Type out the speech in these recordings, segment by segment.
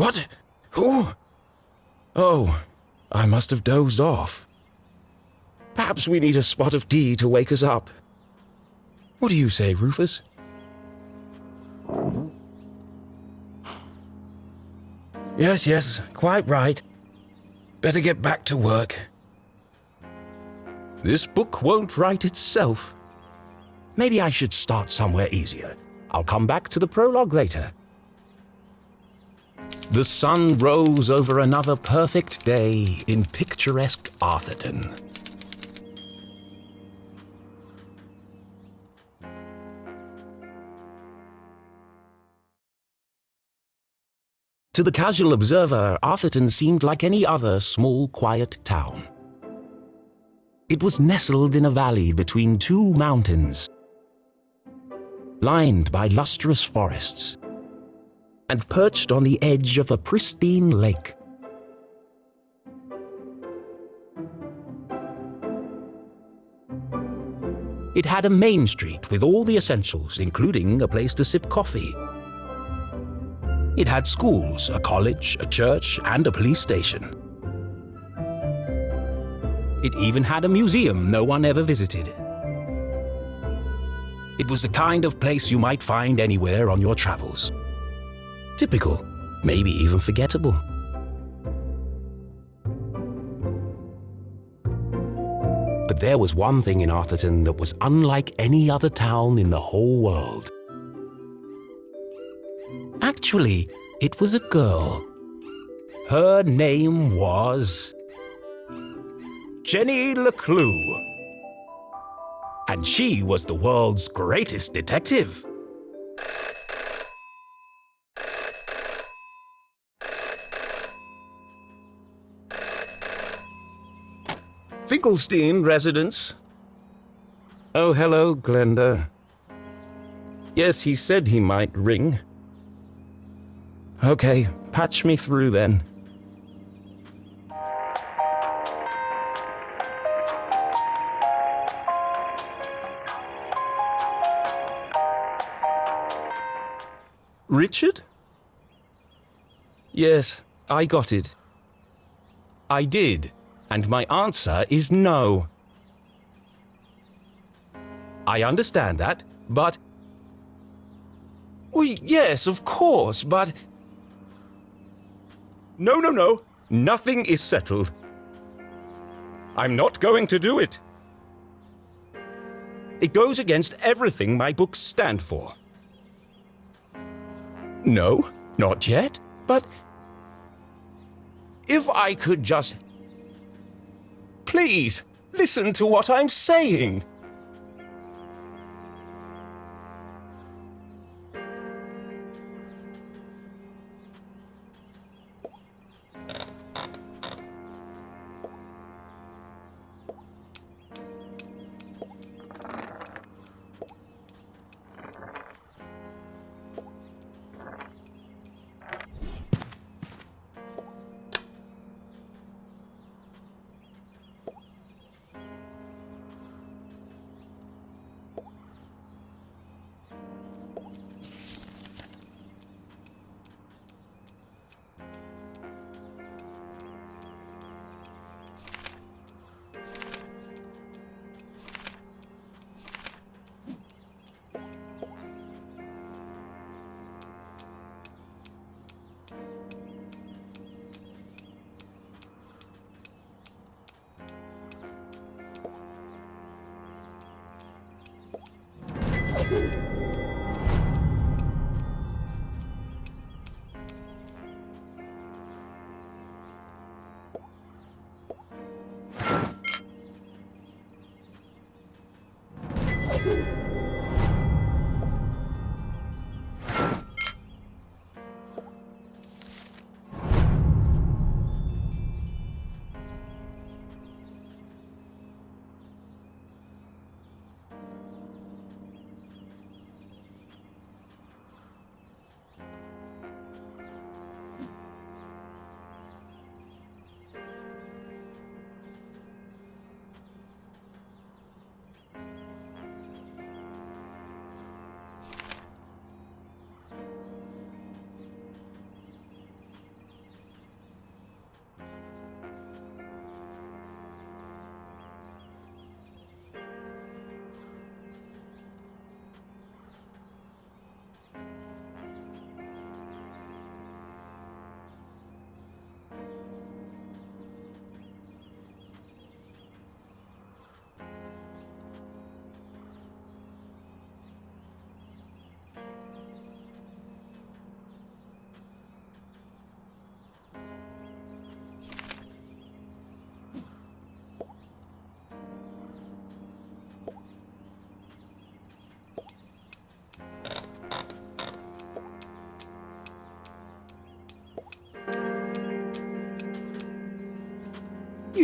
What? Who? Oh, I must have dozed off. Perhaps we need a spot of tea to wake us up. What do you say, Rufus? Yes, quite right. Better get back to work. This book won't write itself. Maybe I should start somewhere easier. I'll come back to the prologue later. The sun rose over another perfect day in picturesque Артуртоне. To the casual observer, Артуртоне seemed like any other small, quiet town. It was nestled in a valley between two mountains, lined by lustrous forests, and perched on the edge of a pristine lake. It had a main street with all the essentials, including a place to sip coffee. It had schools, a college, a church, and a police station. It even had a museum no one ever visited. It was the kind of place you might find anywhere on your travels. Typical, maybe even forgettable. But there was one thing in Артуртоне that was unlike any other town in the whole world. Actually, it was a girl. Her name was Jenny LeClue. And she was the world's greatest detective. Finkelstein residence. Oh, hello, Glenda. Yes, he said he might ring. Okay, patch me through then. Richard? Yes, I got it. I did, and my answer is no. I understand that, but... Well, yes, of course, but... No. Nothing is settled. I'm not going to do it. It goes against everything my books stand for. No, not yet, but... If I could just... Please, listen to what I'm saying.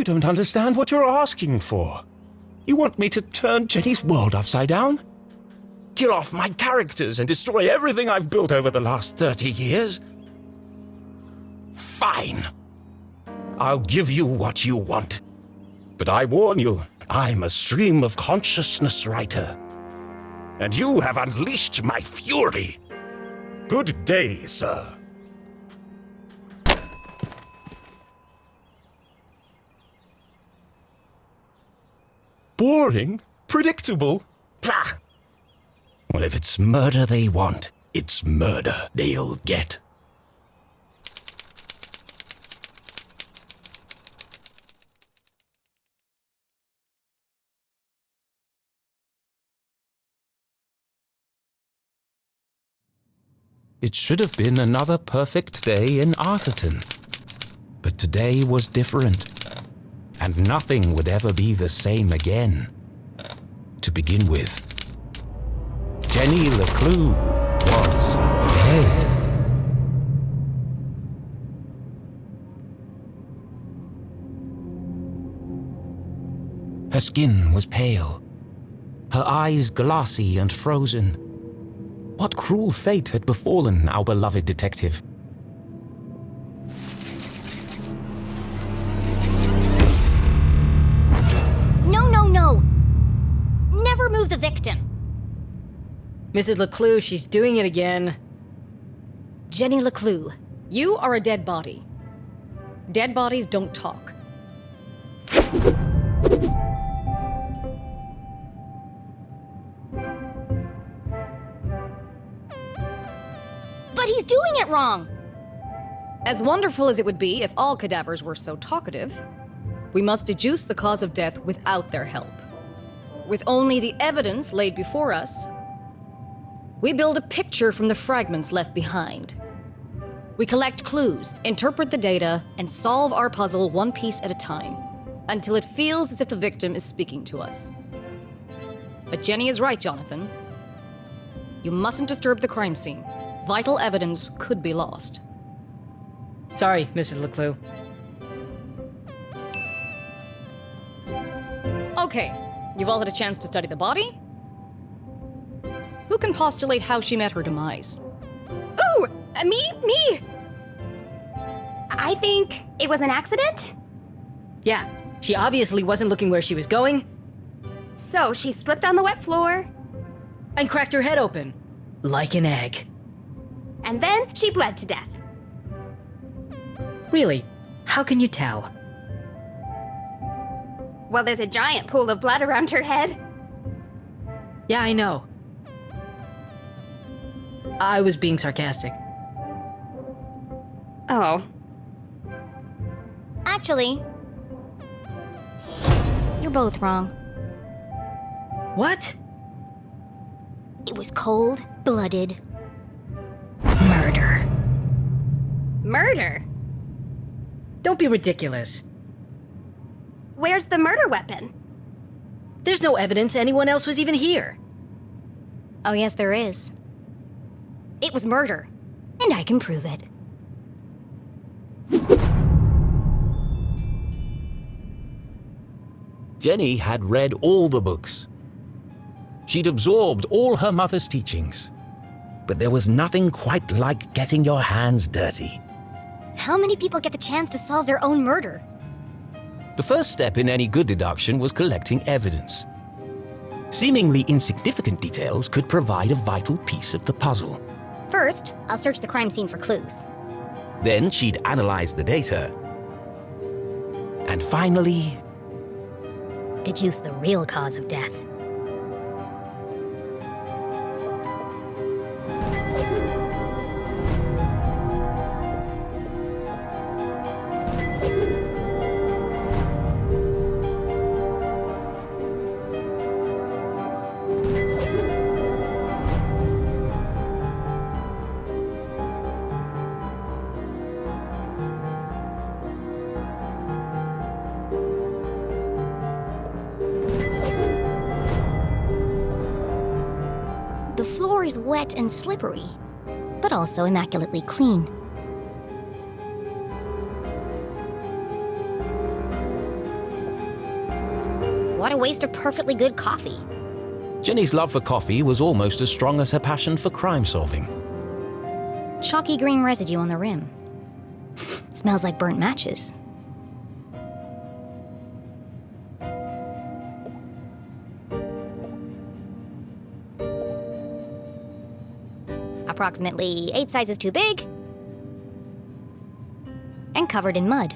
You don't understand what you're asking for. You want me to turn Jenny's world upside down? Kill off my characters and destroy everything I've built over the last 30 years? Fine. I'll give you what you want. But I warn you, I'm a stream of consciousness writer. And you have unleashed my fury. Good day, sir. Boring? Predictable? Pah! Well, if it's murder they want, it's murder they'll get. It should have been another perfect day in Arthurtone. But today was different, and nothing would ever be the same again. To begin with, Jenny LeClue was dead. Her skin was pale, her eyes glassy and frozen. What cruel fate had befallen our beloved detective? No! Never move the victim. Mrs. LeClue, she's doing it again. Jenny LeClue. You are a dead body. Dead bodies don't talk. But he's doing it wrong! As wonderful as it would be if all cadavers were so talkative, we must deduce the cause of death without their help. With only the evidence laid before us, we build a picture from the fragments left behind. We collect clues, interpret the data, and solve our puzzle one piece at a time, until it feels as if the victim is speaking to us. But Jenny is right, Jonathan. You mustn't disturb the crime scene. Vital evidence could be lost. Sorry, Mrs. LeClue. Okay, you've all had a chance to study the body? Who can postulate how she met her demise? Ooh! Me! I think it was an accident? Yeah, she obviously wasn't looking where she was going So she slipped on the wet floor, and cracked her head open. Like an egg. and then she bled to death. Really? How can you tell? Well, there's a giant pool of blood around her head. Yeah, I know. I was being sarcastic. Oh. Actually, you're both wrong. What? It was cold-blooded murder. Murder? Don't be ridiculous. Where's the murder weapon? There's no evidence anyone else was even here. Oh, yes, there is. It was murder, and I can prove it. Jenny had read all the books. She'd absorbed all her mother's teachings. But there was nothing quite like getting your hands dirty. How many people get the chance to solve their own murder? The first step in any good deduction was collecting evidence. Seemingly insignificant details could provide a vital piece of the puzzle. First, I'll search the crime scene for clues. Then she'd analyze the data. And finally, Deduce the real cause of death. The floor is wet and slippery, but also immaculately clean. What a waste of perfectly good coffee. Jenny's love for coffee was almost as strong as her passion for crime solving. Chalky green residue on the rim. Smells like burnt matches. Approximately 8 sizes too big. And covered in mud.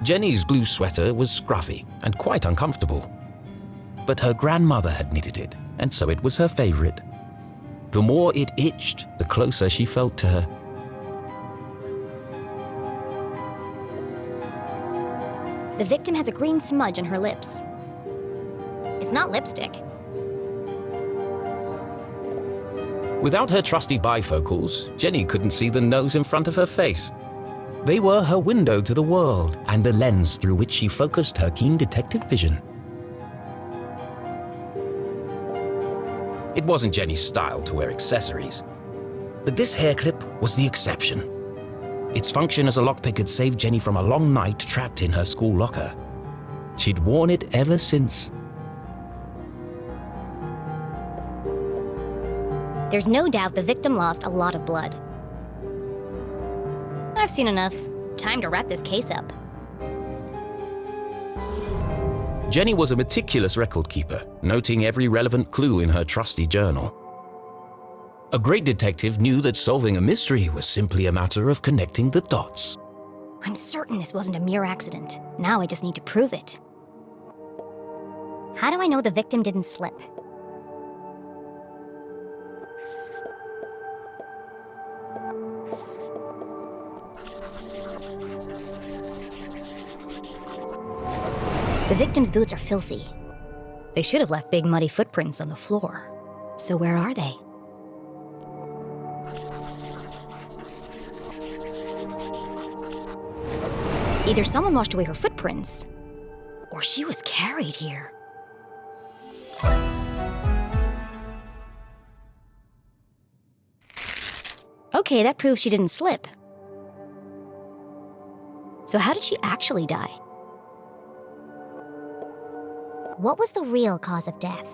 Jenny's blue sweater was scruffy and quite uncomfortable. But her grandmother had knitted it, and so it was her favorite. The more it itched, the closer she felt to her. The victim has a green smudge on her lips. It's not lipstick. Without her trusty bifocals, Jenny couldn't see the nose in front of her face. They were her window to the world and the lens through which she focused her keen detective vision. It wasn't Jenny's style to wear accessories, but this hair clip was the exception. Its function as a lockpick had saved Jenny from a long night trapped in her school locker. She'd worn it ever since. There's no doubt the victim lost a lot of blood. I've seen enough. Time to wrap this case up. Jenny was a meticulous record keeper, noting every relevant clue in her trusty journal. A great detective knew that solving a mystery was simply a matter of connecting the dots. I'm certain this wasn't a mere accident. Now I just need to prove it. How do I know the victim didn't slip? The victim's boots are filthy. They should have left big muddy footprints on the floor. So where are they? Either someone washed away her footprints, or she was carried here. Okay, that proves she didn't slip. So how did she actually die? What was the real cause of death?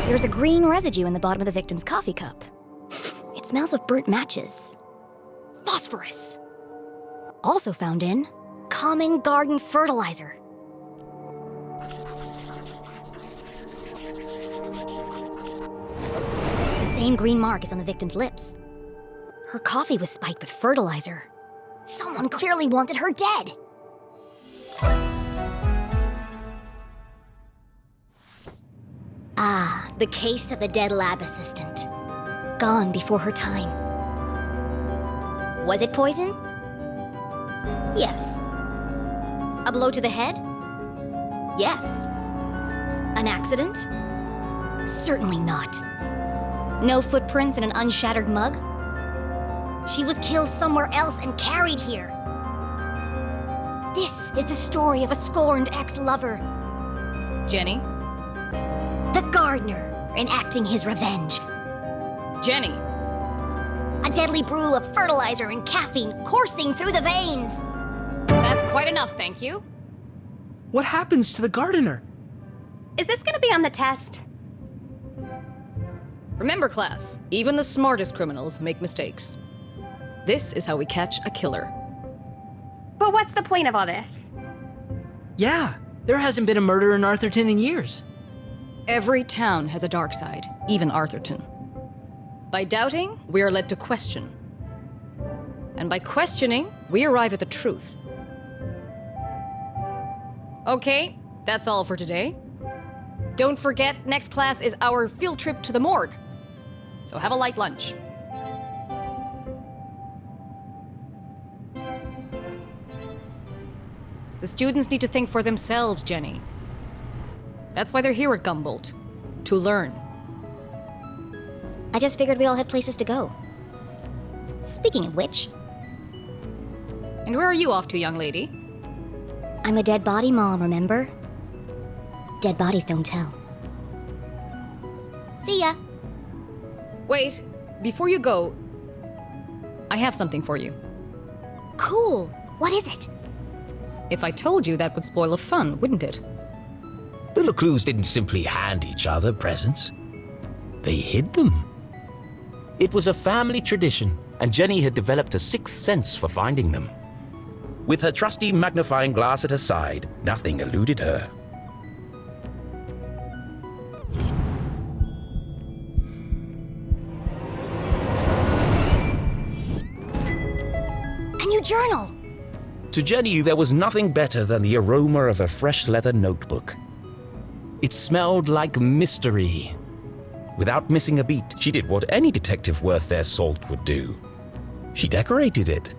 There's a green residue in the bottom of the victim's coffee cup. It smells of burnt matches. Phosphorus. Also found in common garden fertilizer. The same green mark is on the victim's lips. Her coffee was spiked with fertilizer. Someone clearly wanted her dead. Ah, the case of the dead lab assistant. Gone before her time. Was it poison? Yes. A blow to the head? Yes. An accident? Certainly not. No footprints in an unshattered mug? She was killed somewhere else and carried here. This is the story of a scorned ex-lover. Jenny? The gardener enacting his revenge. Jenny! A deadly brew of fertilizer and caffeine coursing through the veins. That's quite enough, thank you. What happens to the gardener? Is this gonna be on the test? Remember, class, even the smartest criminals make mistakes. This is how we catch a killer. But what's the point of all this? Yeah, there hasn't been a murder in Артуртоне in years. Every town has a dark side, even Артуртоне. By doubting, we are led to question. And by questioning, we arrive at the truth. Okay, that's all for today. Don't forget, next class is our field trip to the morgue. So have a light lunch. The students need to think for themselves, Jenny. That's why they're here at Gumboldt. To learn. I just figured we all had places to go. Speaking of which, And where are you off to, young lady? I'm a dead body mom, remember? Dead bodies don't tell. See ya. Wait, before you go, I have something for you. Cool. What is it? If I told you, that would spoil the fun, wouldn't it? The LeClues didn't simply hand each other presents. They hid them. It was a family tradition, and Jenny had developed a sixth sense for finding them. With her trusty magnifying glass at her side, nothing eluded her. A new journal! To Jenny, there was nothing better than the aroma of a fresh leather notebook. It smelled like mystery. Without missing a beat, she did what any detective worth their salt would do. She decorated it.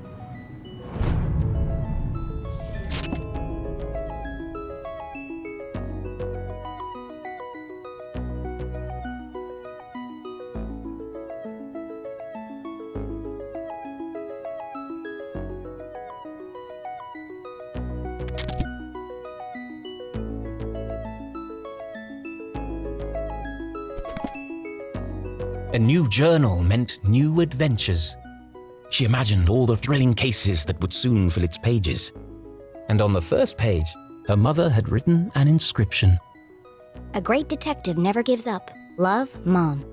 A new journal meant new adventures. She imagined all the thrilling cases that would soon fill its pages. And on the first page, her mother had written an inscription. A great detective never gives up. Love, Mom.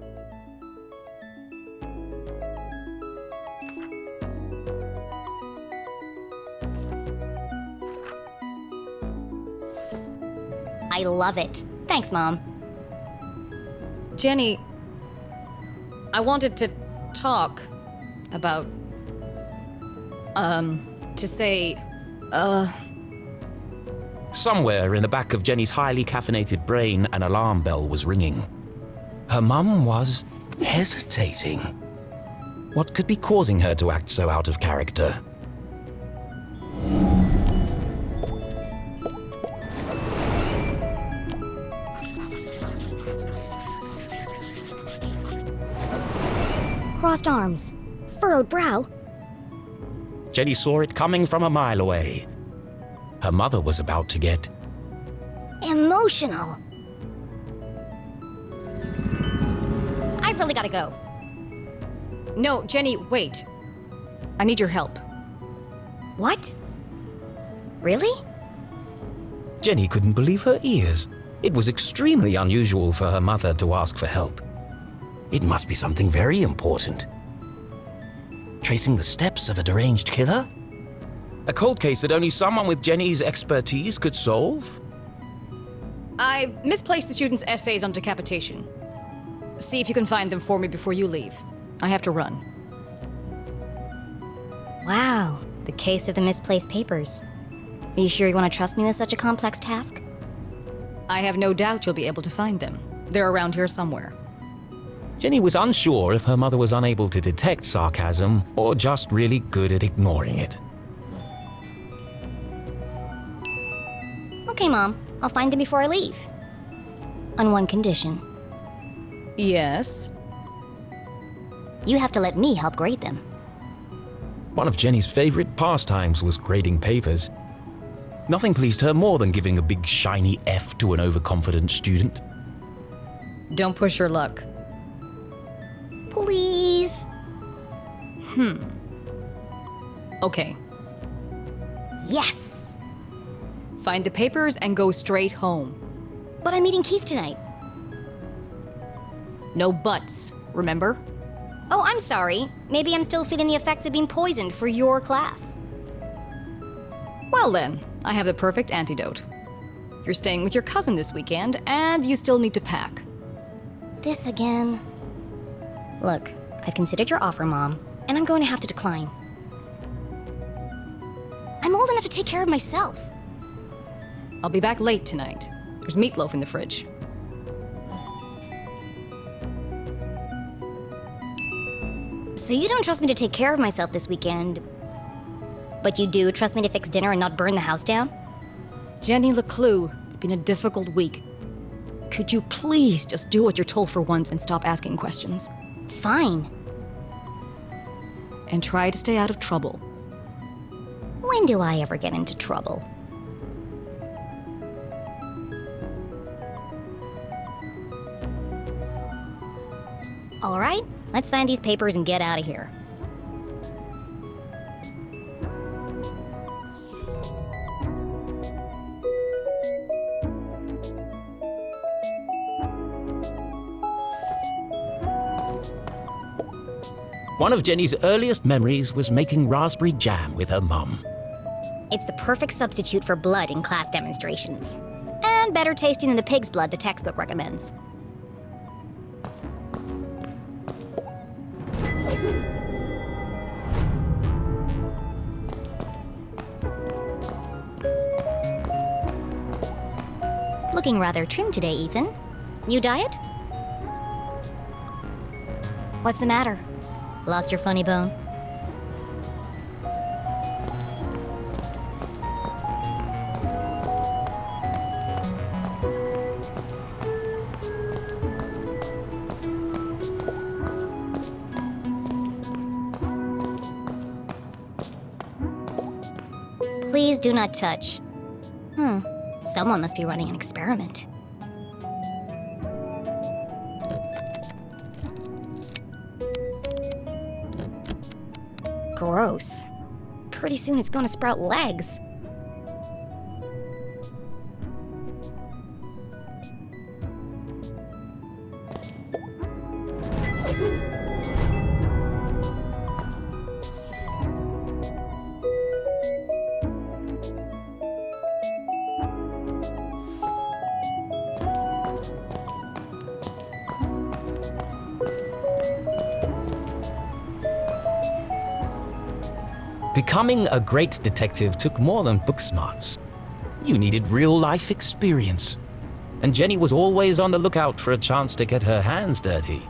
I love it. Thanks, Mom. Jenny, I wanted to talk about, to say, Somewhere in the back of Jenny's highly caffeinated brain, an alarm bell was ringing. Her mum was hesitating. What could be causing her to act so out of character? Crossed arms. Furrowed brow. Jenny saw it coming from a mile away. Her mother was about to get Emotional. I've really gotta go. no, Jenny, wait. I need your help. What? Really? Jenny couldn't believe her ears. It was extremely unusual for her mother to ask for help. It must be something very important. Tracing the steps of a deranged killer? A cold case that only someone with Jenny's expertise could solve? I've misplaced the students' essays on decapitation. See if you can find them for me before you leave. I have to run. Wow, the case of the misplaced papers. Are you sure you want to trust me with such a complex task? I have no doubt you'll be able to find them. They're around here somewhere. Jenny was unsure if her mother was unable to detect sarcasm or just really good at ignoring it. Okay, Mom. I'll find them before I leave. On one condition. Yes? You have to let me help grade them. One of Jenny's favorite pastimes was grading papers. Nothing pleased her more than giving a big shiny F to an overconfident student. Don't push your luck. Please. Okay. Yes. Find the papers and go straight home. But I'm meeting Keith tonight. No buts, remember? Oh, I'm sorry. Maybe I'm still feeling the effects of being poisoned for your class. Well then, I have the perfect antidote. You're staying with your cousin this weekend, and you still need to pack. This again. Look, I've considered your offer, Mom, and I'm going to have to decline. I'm old enough to take care of myself. I'll be back late tonight. There's meatloaf in the fridge. So you don't trust me to take care of myself this weekend, but you do trust me to fix dinner and not burn the house down? Jenny LeClue, it's been a difficult week. Could you please just do what you're told for once and stop asking questions? Fine. And try to stay out of trouble. When do I ever get into trouble? All right, let's find these papers and get out of here. One of Jenny's earliest memories was making raspberry jam with her mum. It's the perfect substitute for blood in class demonstrations. And better tasting than the pig's blood the textbook recommends. Looking rather trim today, Ethan. New diet? What's the matter? Lost your funny bone? Please do not touch. Someone must be running an experiment. Gross. Pretty soon it's gonna sprout legs. Becoming a great detective took more than book smarts. You needed real-life experience. And Jenny was always on the lookout for a chance to get her hands dirty.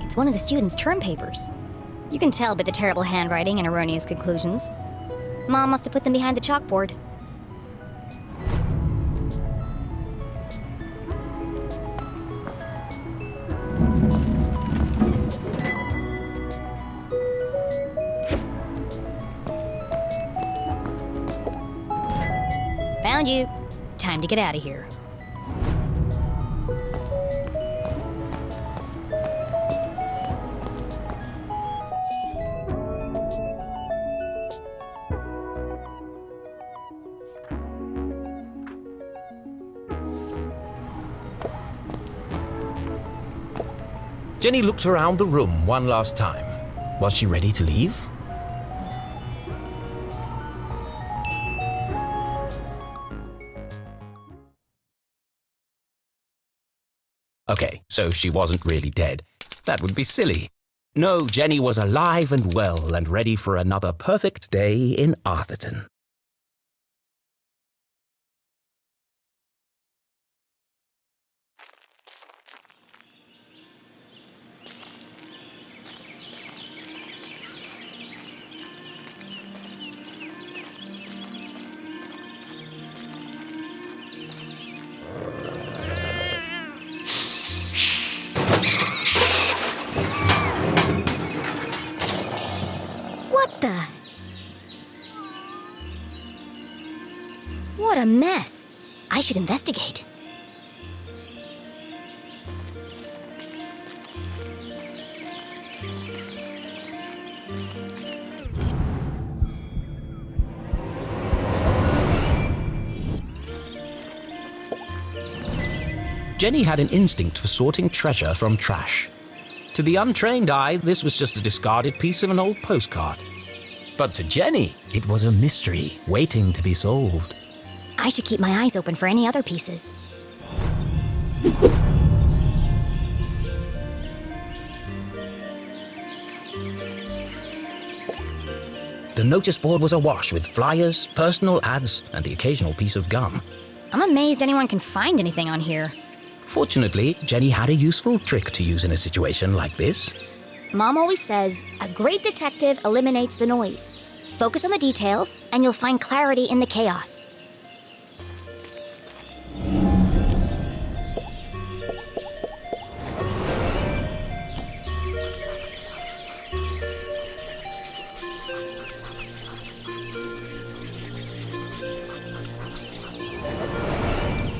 It's one of the students' term papers. You can tell by the terrible handwriting and erroneous conclusions. Mom must have put them behind the chalkboard. Found you. Time to get out of here. Jenny looked around the room one last time. Was she ready to leave? Okay, so she wasn't really dead. That would be silly. No, Jenny was alive and well and ready for another perfect day in Arthurtone. What a mess. I should investigate. Jenny had an instinct for sorting treasure from trash. To the untrained eye, this was just a discarded piece of an old postcard. But to Jenny, it was a mystery waiting to be solved. I should keep my eyes open for any other pieces. The notice board was awash with flyers, personal ads, and the occasional piece of gum. I'm amazed anyone can find anything on here. Fortunately, Jenny had a useful trick to use in a situation like this. Mom always says, a great detective eliminates the noise. Focus on the details, and you'll find clarity in the chaos.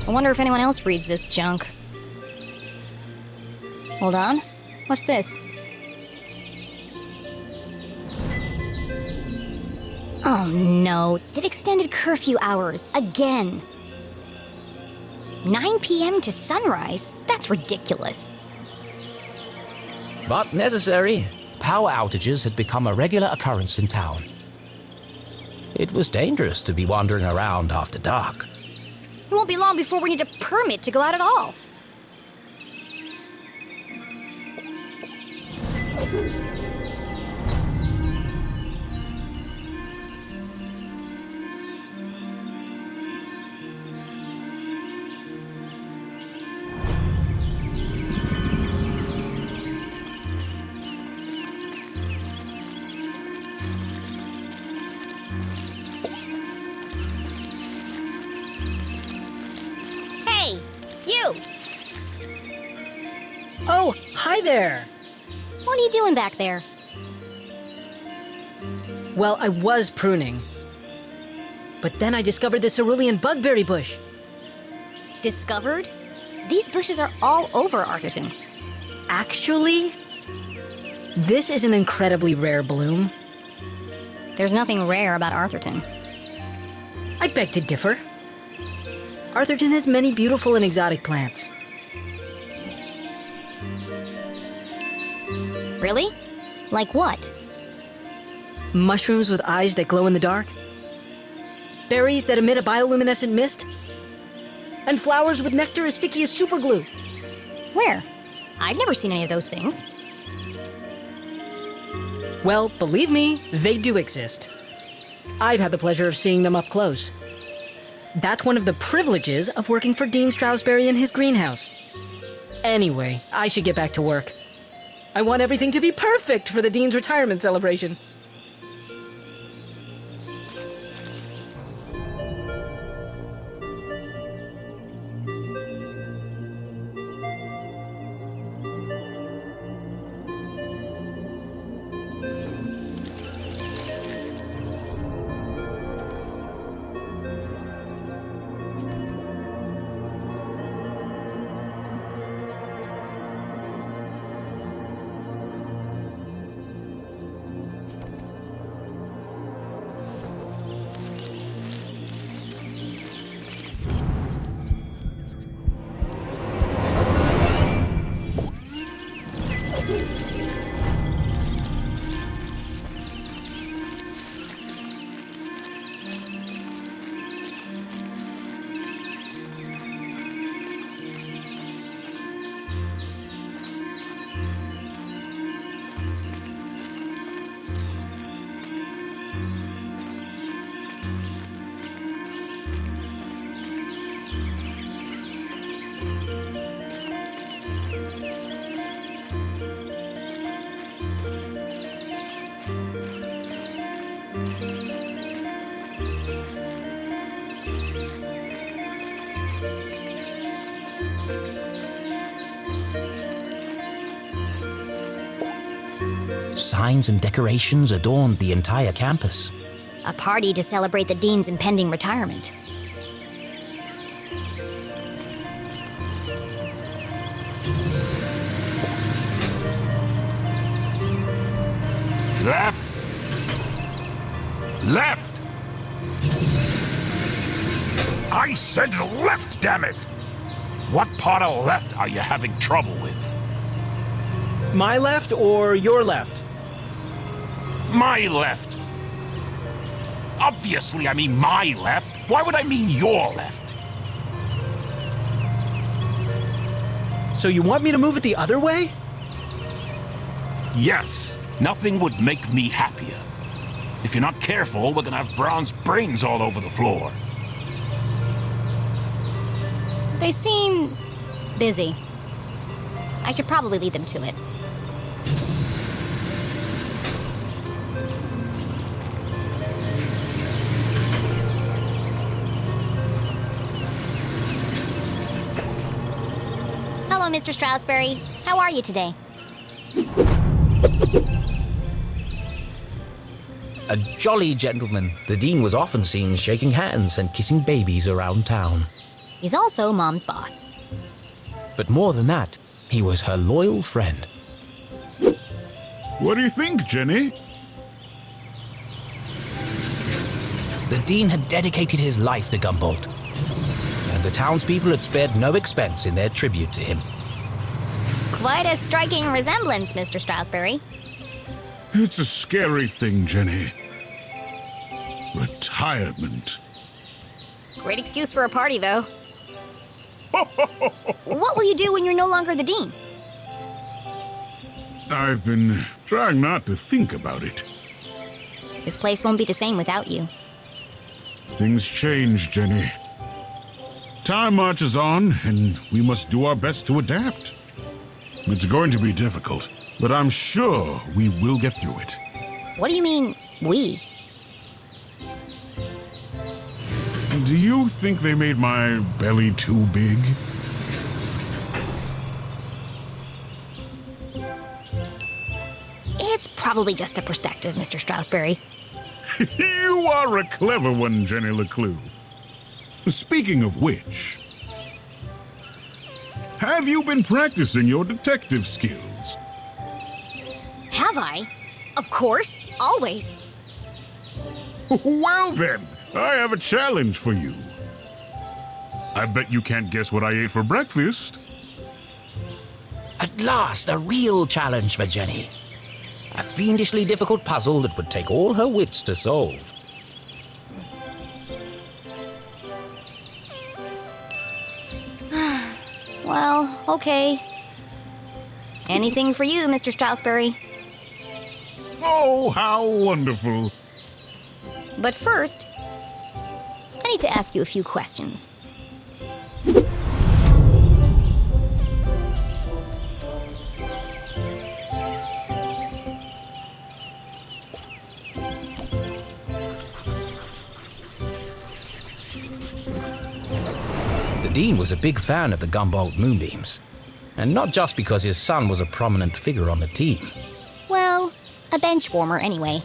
I wonder if anyone else reads this junk. Hold on. What's this? Oh no, they've extended curfew hours again. 9 p.m. to sunrise? That's ridiculous. But necessary. Power outages had become a regular occurrence in town. It was dangerous to be wandering around after dark. It won't be long before we need a permit to go out at all. Hey, you! Oh, hi there! What are you doing back there? Well, I was pruning. But then I discovered the cerulean bugberry bush. Discovered? These bushes are all over Arthurton. Actually, this is an incredibly rare bloom. There's nothing rare about Arthurton. I beg to differ. Arthurton has many beautiful and exotic plants. Really? Like what? Mushrooms with eyes that glow in the dark. Berries that emit a bioluminescent mist. And flowers with nectar as sticky as superglue. Where? I've never seen any of those things. Well, believe me, they do exist. I've had the pleasure of seeing them up close. That's one of the privileges of working for Dean Stroudsbury in his greenhouse. Anyway, I should get back to work. I want everything to be perfect for the Dean's retirement celebration. Signs and decorations adorned the entire campus. A party to celebrate the Dean's impending retirement. Left! Left! I said left, damn it! What part of left are you having trouble with? My left or your left? My left! Obviously, I mean my left. Why would I mean your left? So you want me to move it the other way? Yes, nothing would make me happier. If you're not careful, we're gonna have Braun's brains all over the floor. They seem busy. I should probably lead them to it. Hello, Mr. Stroudsbury. How are you today? A jolly gentleman, the Dean was often seen shaking hands and kissing babies around town. He's also Mom's boss. But more than that, he was her loyal friend. What do you think, Jenny? The Dean had dedicated his life to Gumboldt, and the townspeople had spared no expense in their tribute to him. Quite a striking resemblance, Mr. Stroudsbury. It's a scary thing, Jenny. Retirement. Great excuse for a party, though. What will you do when you're no longer the Dean? I've been trying not to think about it. This place won't be the same without you. Things change, Jenny. Time marches on, and we must do our best to adapt. It's going to be difficult, but I'm sure we will get through it. What do you mean, we? Do you think they made my belly too big? It's probably just a perspective, Mr. Stroudsbury. You are a clever one, Jenny LeClue. Speaking of which, have you been practicing your detective skills? Have I? Of course, always. Well then, I have a challenge for you. I bet you can't guess what I ate for breakfast. At last, a real challenge for Jenny. A fiendishly difficult puzzle that would take all her wits to solve. Well, okay. Anything for you, Mr. Stroudsbury. Oh, how wonderful. But first, I need to ask you a few questions. The Dean was a big fan of the Gumboldt moonbeams, and not just because his son was a prominent figure on the team. Well, a bench warmer anyway.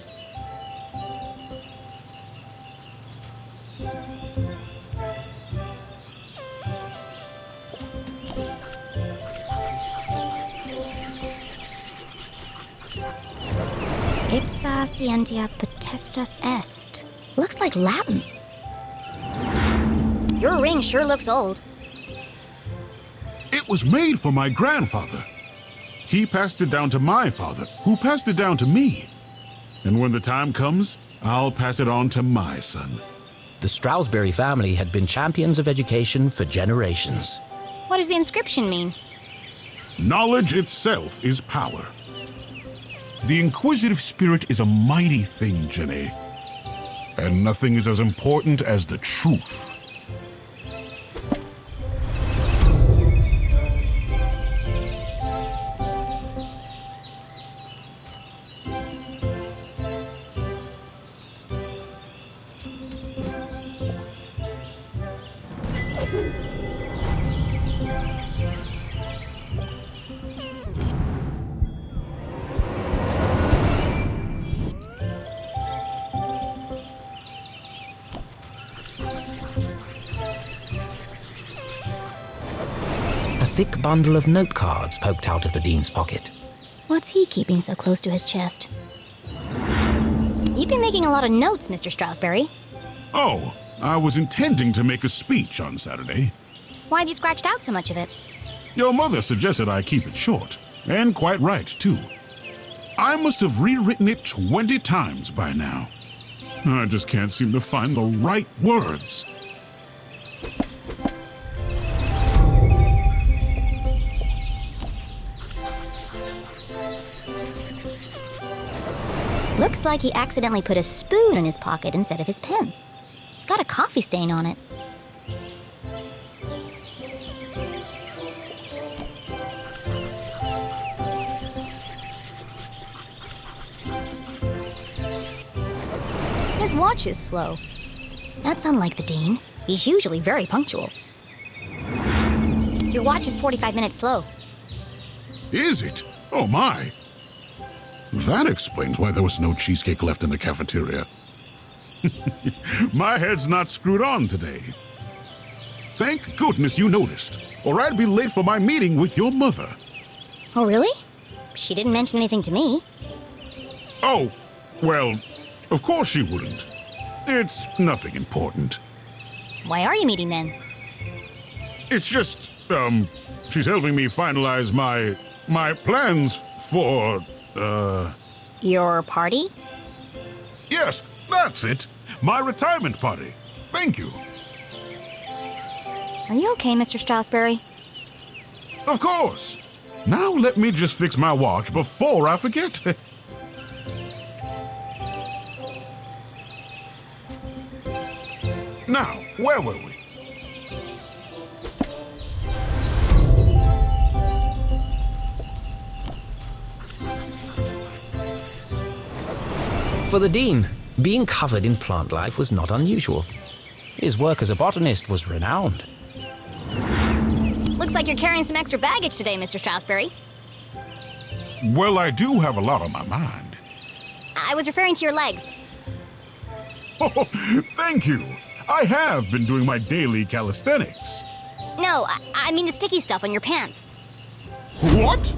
Ipsa scientia potestas est. Looks like Latin. Your ring sure looks old. It was made for my grandfather. He passed it down to my father, who passed it down to me. And when the time comes, I'll pass it on to my son. The Stroudsbury family had been champions of education for generations. What does the inscription mean? Knowledge itself is power. The inquisitive spirit is a mighty thing, Jenny. And nothing is as important as the truth. A thick bundle of note cards poked out of the Dean's pocket. What's he keeping so close to his chest? You've been making a lot of notes, Mr. Stroudsbury. Oh, I was intending to make a speech on Saturday. Why have you scratched out so much of it? Your mother suggested I keep it short, and quite right, too. I must have rewritten it 20 times by now. I just can't seem to find the right words. Looks like he accidentally put a spoon in his pocket instead of his pen. It's got a coffee stain on it. His watch is slow. That's unlike the Dean. He's usually very punctual. Your watch is 45 minutes slow. Is it? Oh my. That explains why there was no cheesecake left in the cafeteria. My head's not screwed on today. Thank goodness you noticed, or I'd be late for my meeting with your mother. Oh, really? She didn't mention anything to me. Oh, well, of course she wouldn't. It's nothing important. Why are you meeting then? It's just, she's helping me finalize my plans for, Your party? Yes, that's it. My retirement party. Thank you. Are you okay, Mr. Strasberry? Of course. Now let me just fix my watch before I forget. Now, where were we? For the Dean, being covered in plant life was not unusual. His work as a botanist was renowned. Looks like you're carrying some extra baggage today, Mr. Strasberry. Well, I do have a lot on my mind. I was referring to your legs. Oh, thank you. I have been doing my daily calisthenics. No, I mean the sticky stuff on your pants. What?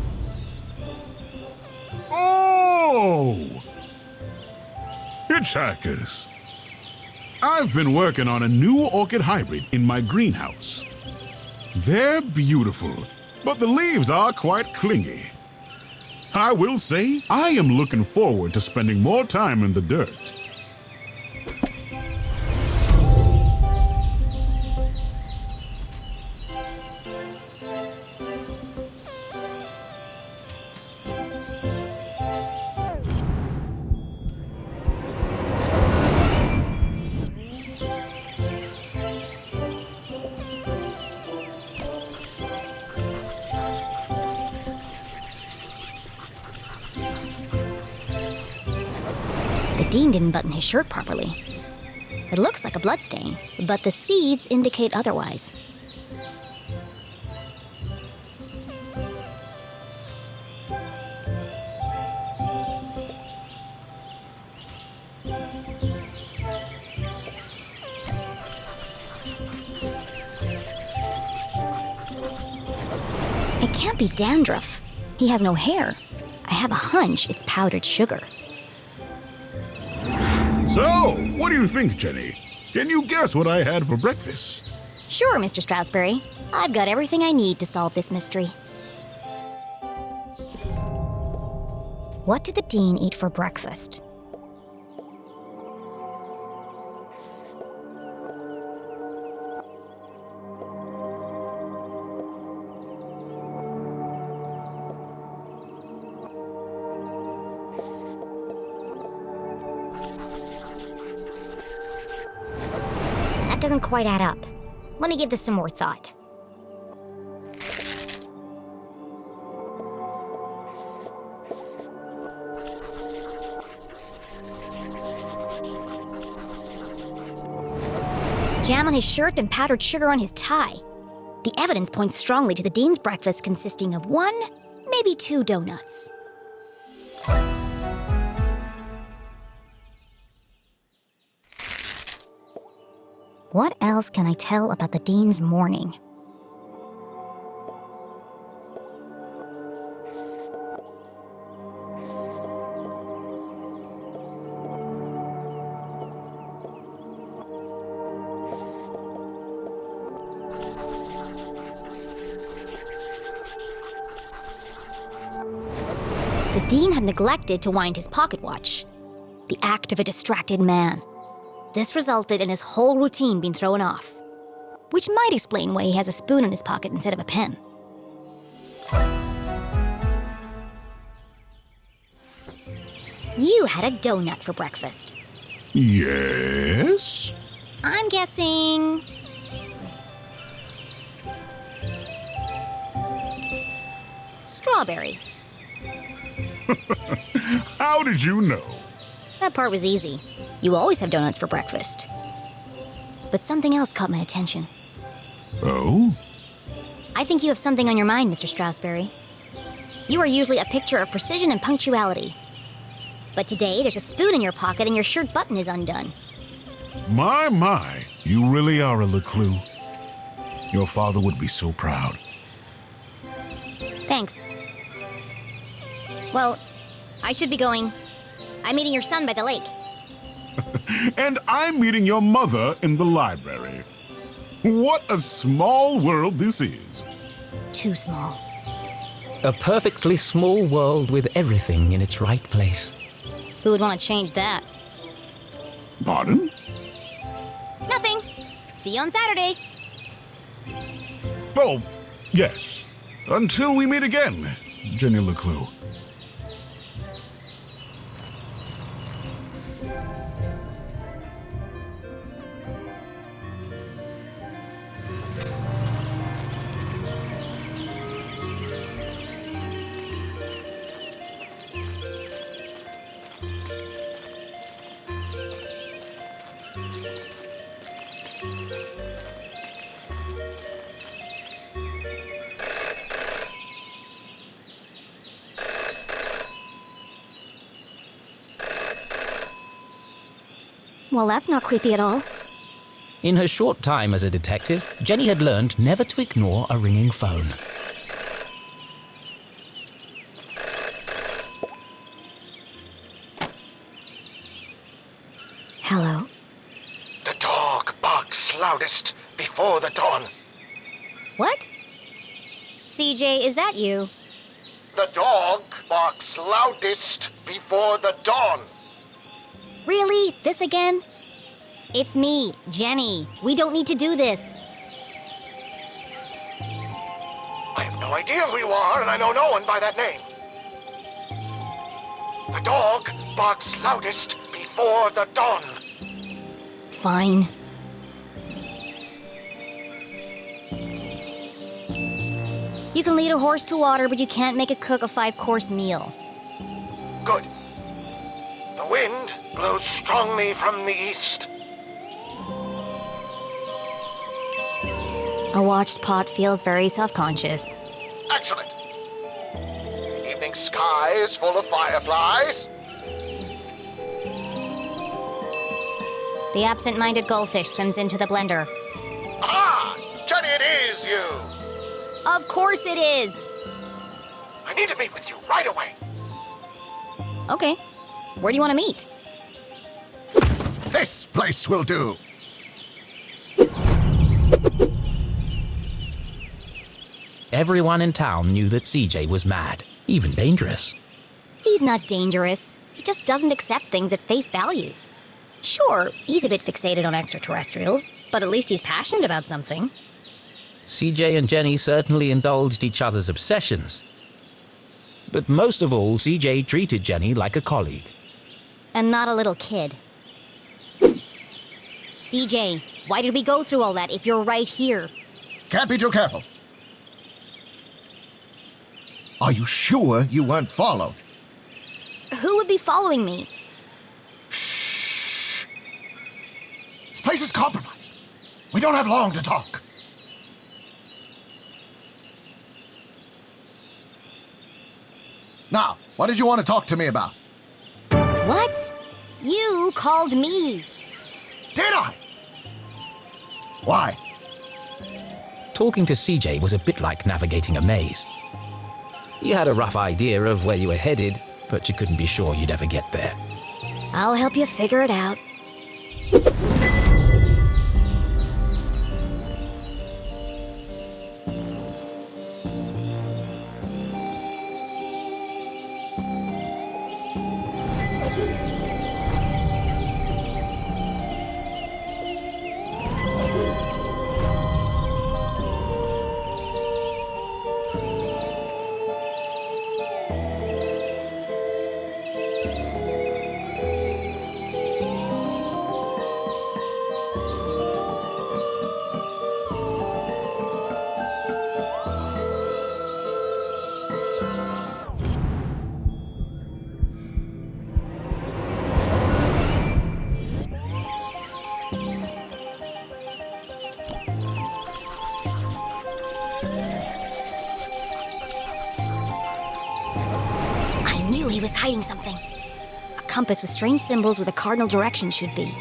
Oh! Hitchhikers. I've been working on a new orchid hybrid in my greenhouse. They're beautiful, but the leaves are quite clingy. I will say, I am looking forward to spending more time in the dirt. The Dean didn't button his shirt properly. It looks like a bloodstain, but the seeds indicate otherwise. It can't be dandruff. He has no hair. I have a hunch it's powdered sugar. So, what do you think, Jenny? Can you guess what I had for breakfast? Sure, Mr. Strasberry. I've got everything I need to solve this mystery. What did the Dean eat for breakfast? That doesn't quite add up. Let me give this some more thought. Jam on his shirt and powdered sugar on his tie. The evidence points strongly to the Dean's breakfast consisting of 1, maybe 2 donuts. What else can I tell about the Dean's morning? The Dean had neglected to wind his pocket watch. The act of a distracted man. This resulted in his whole routine being thrown off, which might explain why he has a spoon in his pocket instead of a pen. You had a donut for breakfast. Yes? I'm guessing... strawberry. How did you know? That part was easy. You always have donuts for breakfast. But something else caught my attention. Oh? I think you have something on your mind, Mr. Strasberry. You are usually a picture of precision and punctuality. But today, there's a spoon in your pocket and your shirt button is undone. My, you really are a LeClue. Your father would be so proud. Thanks. Well, I should be going. I'm meeting your son by the lake. And I'm meeting your mother in the library. What a small world this is. Too small. A perfectly small world with everything in its right place. Who would want to change that? Pardon? Nothing. See you on Saturday. Oh, yes. Until we meet again, Jenny LeClue. Well, that's not creepy at all. In her short time as a detective, Jenny had learned never to ignore a ringing phone. Hello. The dog barks loudest before the dawn. What? CJ, is that you? The dog barks loudest before the dawn. Really? This again? It's me, Jenny. We don't need to do this. I have no idea who you are, and I know no one by that name. The dog barks loudest before the dawn. Fine. You can lead a horse to water, but you can't make it cook a 5-course meal. Good. The wind blows strongly from the east. A watched pot feels very self-conscious. Excellent. The evening sky is full of fireflies. The absent-minded goldfish swims into the blender. Ah! Jenny, it is you! Of course it is! I need to meet with you right away. Okay. Where do you want to meet? This place will do. Everyone in town knew that CJ was mad, even dangerous. He's not dangerous. He just doesn't accept things at face value. Sure, he's a bit fixated on extraterrestrials, but at least he's passionate about something. CJ and Jenny certainly indulged each other's obsessions. But most of all, CJ treated Jenny like a colleague. And not a little kid. CJ, why did we go through all that if you're right here? Can't be too careful. Are you sure you weren't followed? Who would be following me? Shh. This place is compromised. We don't have long to talk. Now, what did you want to talk to me about? What? You called me. Did I? Why? Talking to CJ was a bit like navigating a maze. You had a rough idea of where you were headed, but you couldn't be sure you'd ever get there. I'll help you figure it out. knew he was hiding something. A compass with strange symbols where the cardinal direction should be.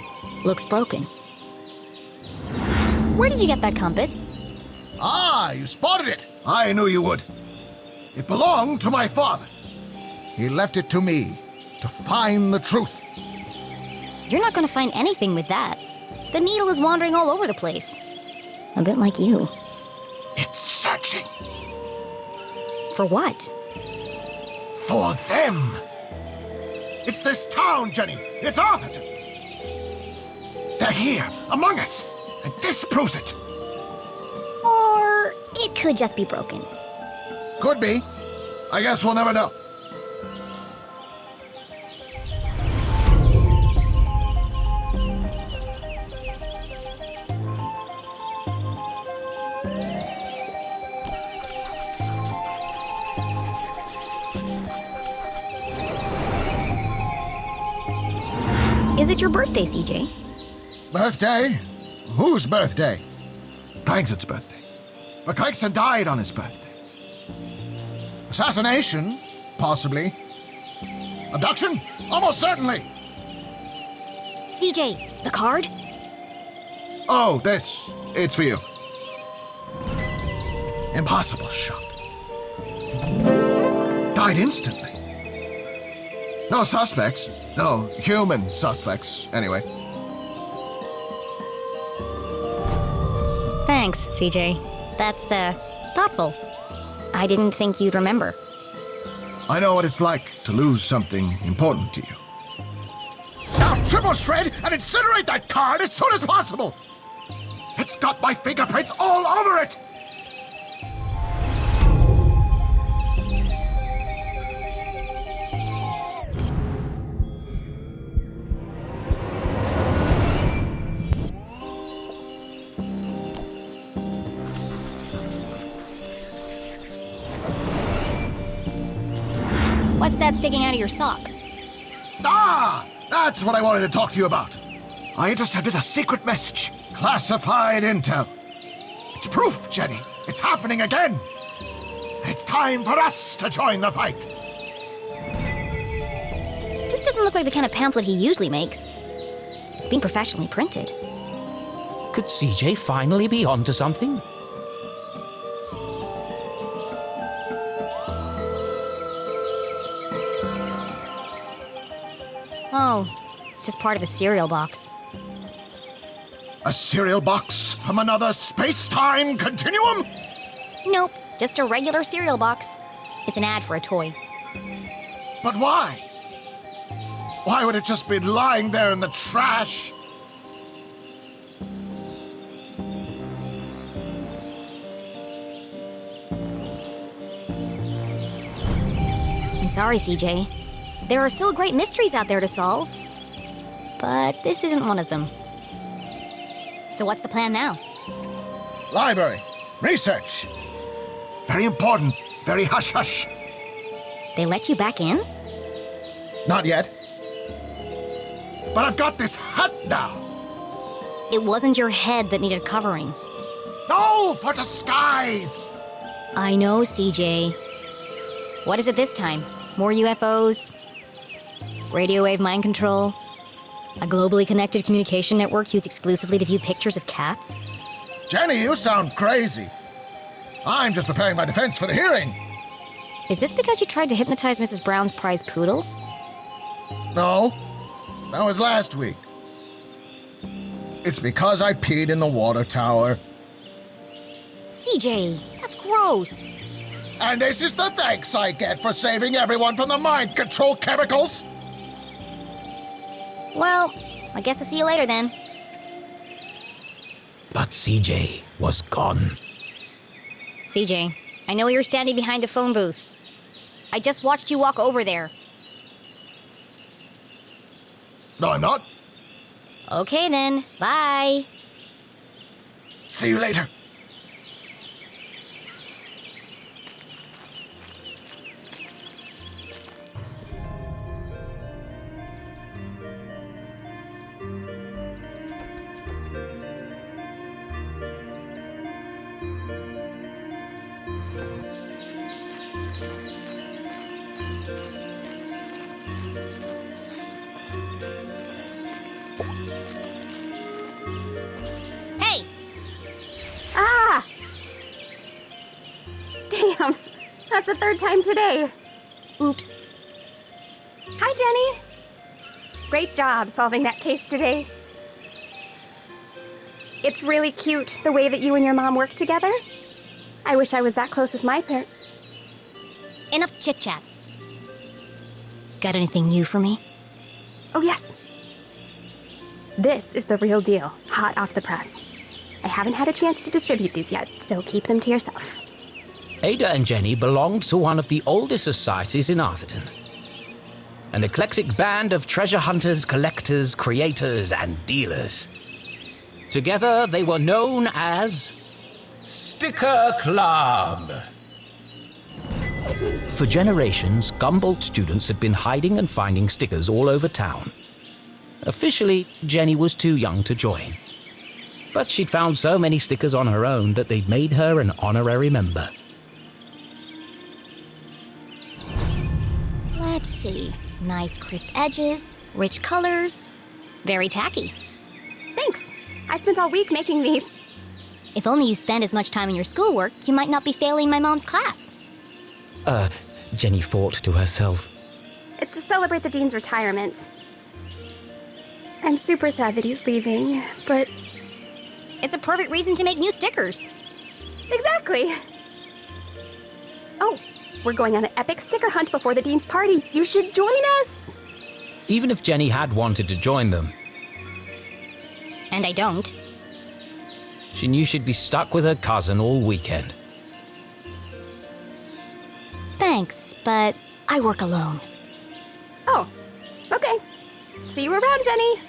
Looks broken. Where did you get that compass? Ah, you spotted it! I knew you would. It belonged to my father. He left it to me to find the truth. You're not gonna find anything with that. The needle is wandering all over the place. A bit like you. It's searching For what? for them. It's this town, Jenny. It's Arthurtone. They're here, among us, and this proves it. Or it could just be broken. Could be. I guess we'll never know. Is it your birthday, CJ? Birthday? Whose birthday? Kingston's birthday. But Kingston died on his birthday. Assassination? Possibly. Abduction? Almost certainly. CJ, the card? Oh, this. It's for you. Impossible shot. Died instantly. No suspects. No human suspects, anyway. Thanks, CJ. That's, thoughtful. I didn't think you'd remember. I know what it's like to lose something important to you. Now triple shred and incinerate that card as soon as possible! It's got my fingerprints all over it! What's that sticking out of your sock? Ah! That's what I wanted to talk to you about. I intercepted a secret message. Classified intel. It's proof, Jenny. It's happening again. It's time for us to join the fight. This doesn't look like the kind of pamphlet he usually makes. It's been professionally printed. Could CJ finally be onto something? Oh, it's just part of a cereal box. A cereal box from another space-time continuum? Nope, just a regular cereal box. It's an ad for a toy. But why? Why would it just be lying there in the trash? I'm sorry, CJ. There are still great mysteries out there to solve. But this isn't one of them. So what's the plan now? Library. Research. Very important. Very hush-hush. They let you back in? Not yet. But I've got this hat now. It wasn't your head that needed covering. No, for disguise. I know, CJ. What is it this time? More UFOs? Radio wave mind control? A globally connected communication network used exclusively to view pictures of cats? Jenny, you sound crazy. I'm just preparing my defense for the hearing. Is this because you tried to hypnotize Mrs. Brown's prize poodle? No, that was last week. It's because I peed in the water tower. CJ, that's gross. And this is the thanks I get for saving everyone from the mind control chemicals. Well, I guess I'll see you later then. But CJ was gone. CJ, I know you're standing behind the phone booth. I just watched you walk over there. No, I'm not. Okay then, bye. See you later. Damn, that's the third time today. Oops. Hi, Jenny. Great job solving that case today. It's really cute the way that you and your mom work together. I wish I was that close with my parents. Enough chit-chat. Got anything new for me? Oh, yes. This is the real deal, hot off the press. I haven't had a chance to distribute these yet, so keep them to yourself. Ada and Jenny belonged to one of the oldest societies in Arthurton. An eclectic band of treasure hunters, collectors, creators, and dealers. Together, they were known as Sticker Club. For generations, Gumboldt students had been hiding and finding stickers all over town. Officially, Jenny was too young to join. But she'd found so many stickers on her own that they'd made her an honorary member. Let's see. Nice crisp edges, rich colors. Very tacky. Thanks. I spent all week making these. If only you spend as much time in your schoolwork, you might not be failing my mom's class. Jenny thought to herself. It's to celebrate the dean's retirement. I'm super sad that he's leaving, but... It's a perfect reason to make new stickers. Exactly. Oh, we're going on an epic sticker hunt before the dean's party. You should join us. Even if Jenny had wanted to join them, And I don't. she knew she'd be stuck with her cousin all weekend. Thanks, but I work alone. Oh, okay. See you around, Jenny.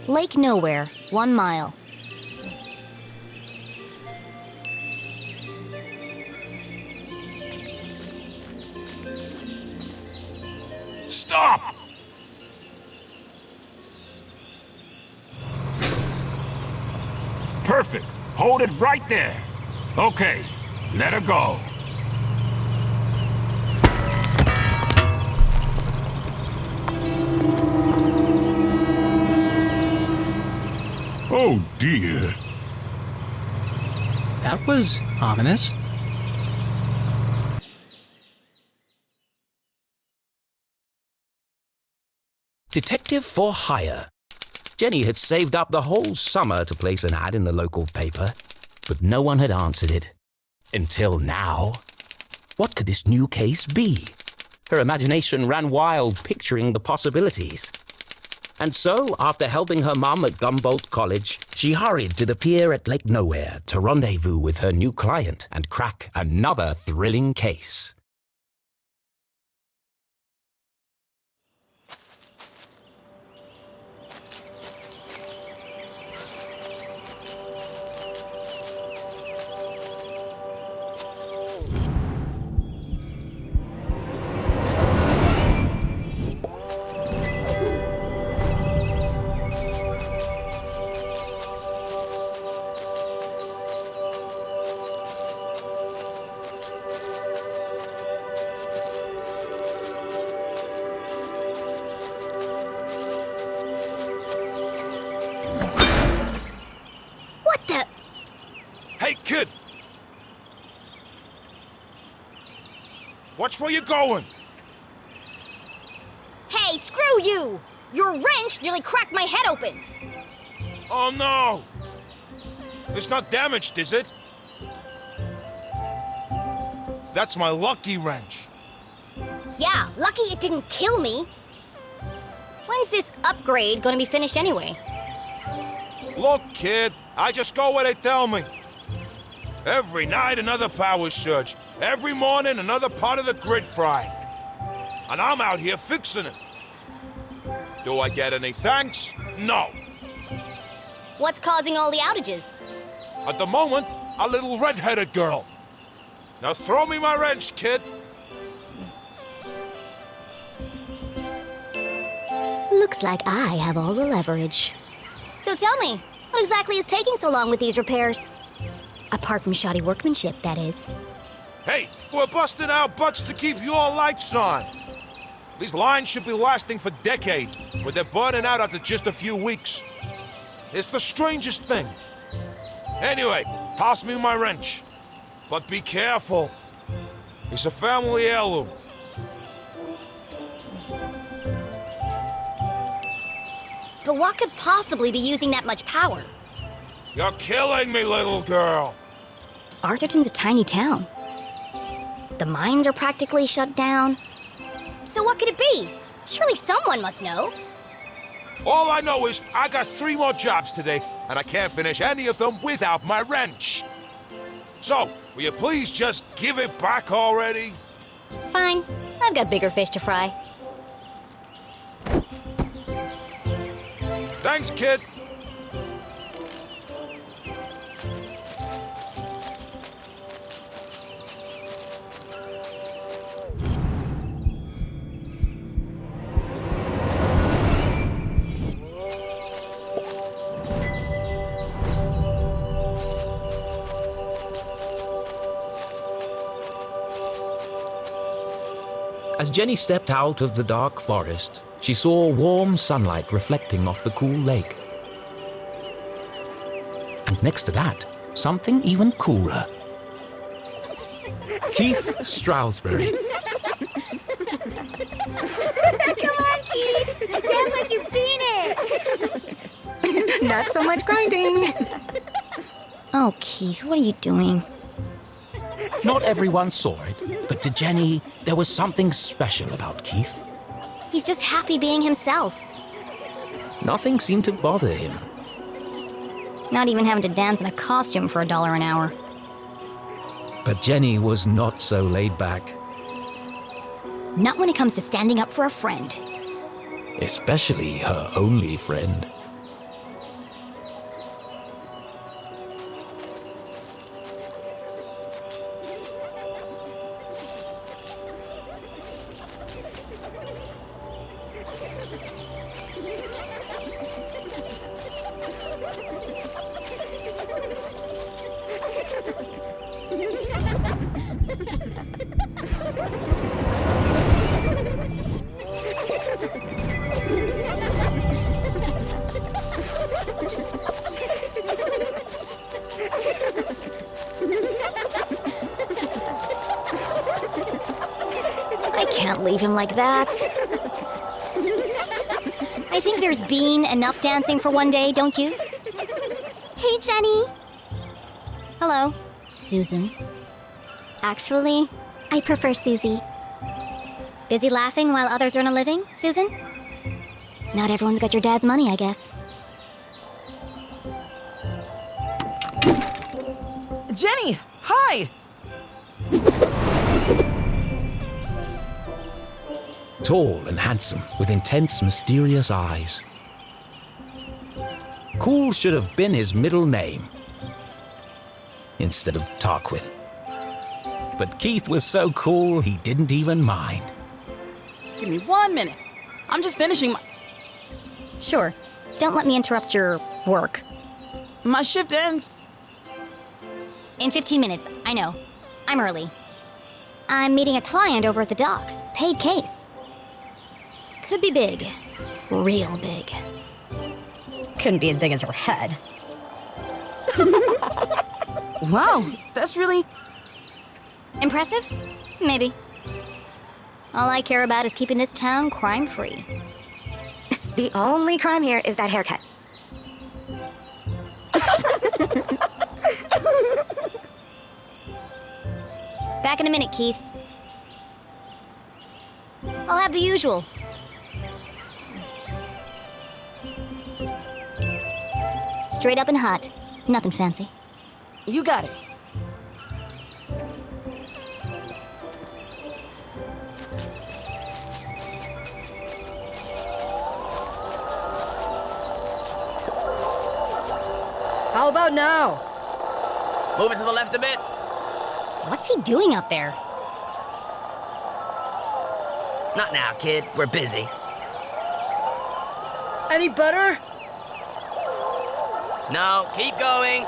Lake Nowhere, 1 mile. Stop! Perfect. Hold it right there. Okay, let her go. Oh dear. That was ominous. Detective for hire. Jenny had saved up the whole summer to place an ad in the local paper, but no one had answered it. Until now. What could this new case be? Her imagination ran wild, picturing the possibilities. And so, after helping her mum at Gumboldt College, she hurried to the pier at Lake Nowhere to rendezvous with her new client and crack another thrilling case. Hey, kid! Watch where you're going! Hey, screw you! Your wrench nearly cracked my head open! Oh no! It's not damaged, is it? That's my lucky wrench. Yeah, lucky it didn't kill me. When's this upgrade gonna be finished anyway? Look, kid, I just go where they tell me. Every night another power surge. Every morning, another part of the grid fried. And I'm out here fixing it. Do I get any thanks? No. What's causing all the outages? At the moment, a little red-headed girl. Now throw me my wrench, kid. Looks like I have all the leverage. So tell me, what exactly is taking so long with these repairs? Apart from shoddy workmanship, that is. Hey, we're busting our butts to keep your lights on. These lines should be lasting for decades, but they're burning out after just a few weeks. It's the strangest thing. Anyway, toss me my wrench. But be careful. It's a family heirloom. But what could possibly be using that much power? You're killing me, little girl. Arthurton's a tiny town. The mines are practically shut down. So what could it be? Surely someone must know. All I know is I got 3 more jobs today, and I can't finish any of them without my wrench. So, will you please just give it back already? Fine. I've got bigger fish to fry. Thanks, kid. As Jenny stepped out of the dark forest, she saw warm sunlight reflecting off the cool lake. And next to that, something even cooler. Keith Stroudsbury. Come on, Keith! Dance like you beat it! Not so much grinding. Oh, Keith, what are you doing? Not everyone saw it, but to Jenny, there was something special about Keith. He's just happy being himself. Nothing seemed to bother him. Not even having to dance in a costume for $1 an hour. But Jenny was not so laid back, Not when it comes to standing up for a friend. especially her only friend. I can't leave him like that. I think there's been enough dancing for one day, don't you? Hey, Jenny. Hello, Susan. Actually, I prefer Susie. Busy laughing while others earn a living, Susan? Not everyone's got your dad's money, I guess. Jenny! Hi! Tall and handsome, with intense, mysterious eyes. Cool should have been his middle name, instead of Tarquin. But Keith was so cool, he didn't even mind. Give me 1 minute. I'm just finishing Sure. Don't let me interrupt your work. my shift ends. In 15 minutes, I know. I'm early. I'm meeting a client over at the dock. Paid case. Could be big. Real big. Couldn't be as big as her head. Wow, that's really... Impressive? Maybe. All I care about is keeping this town crime-free. The only crime here is that haircut. Back in a minute, Keith. I'll have the usual. Straight up and hot. Nothing fancy. You got it. How about now? Move it to the left a bit. What's he doing up there? Not now, kid. We're busy. Any better? No, keep going.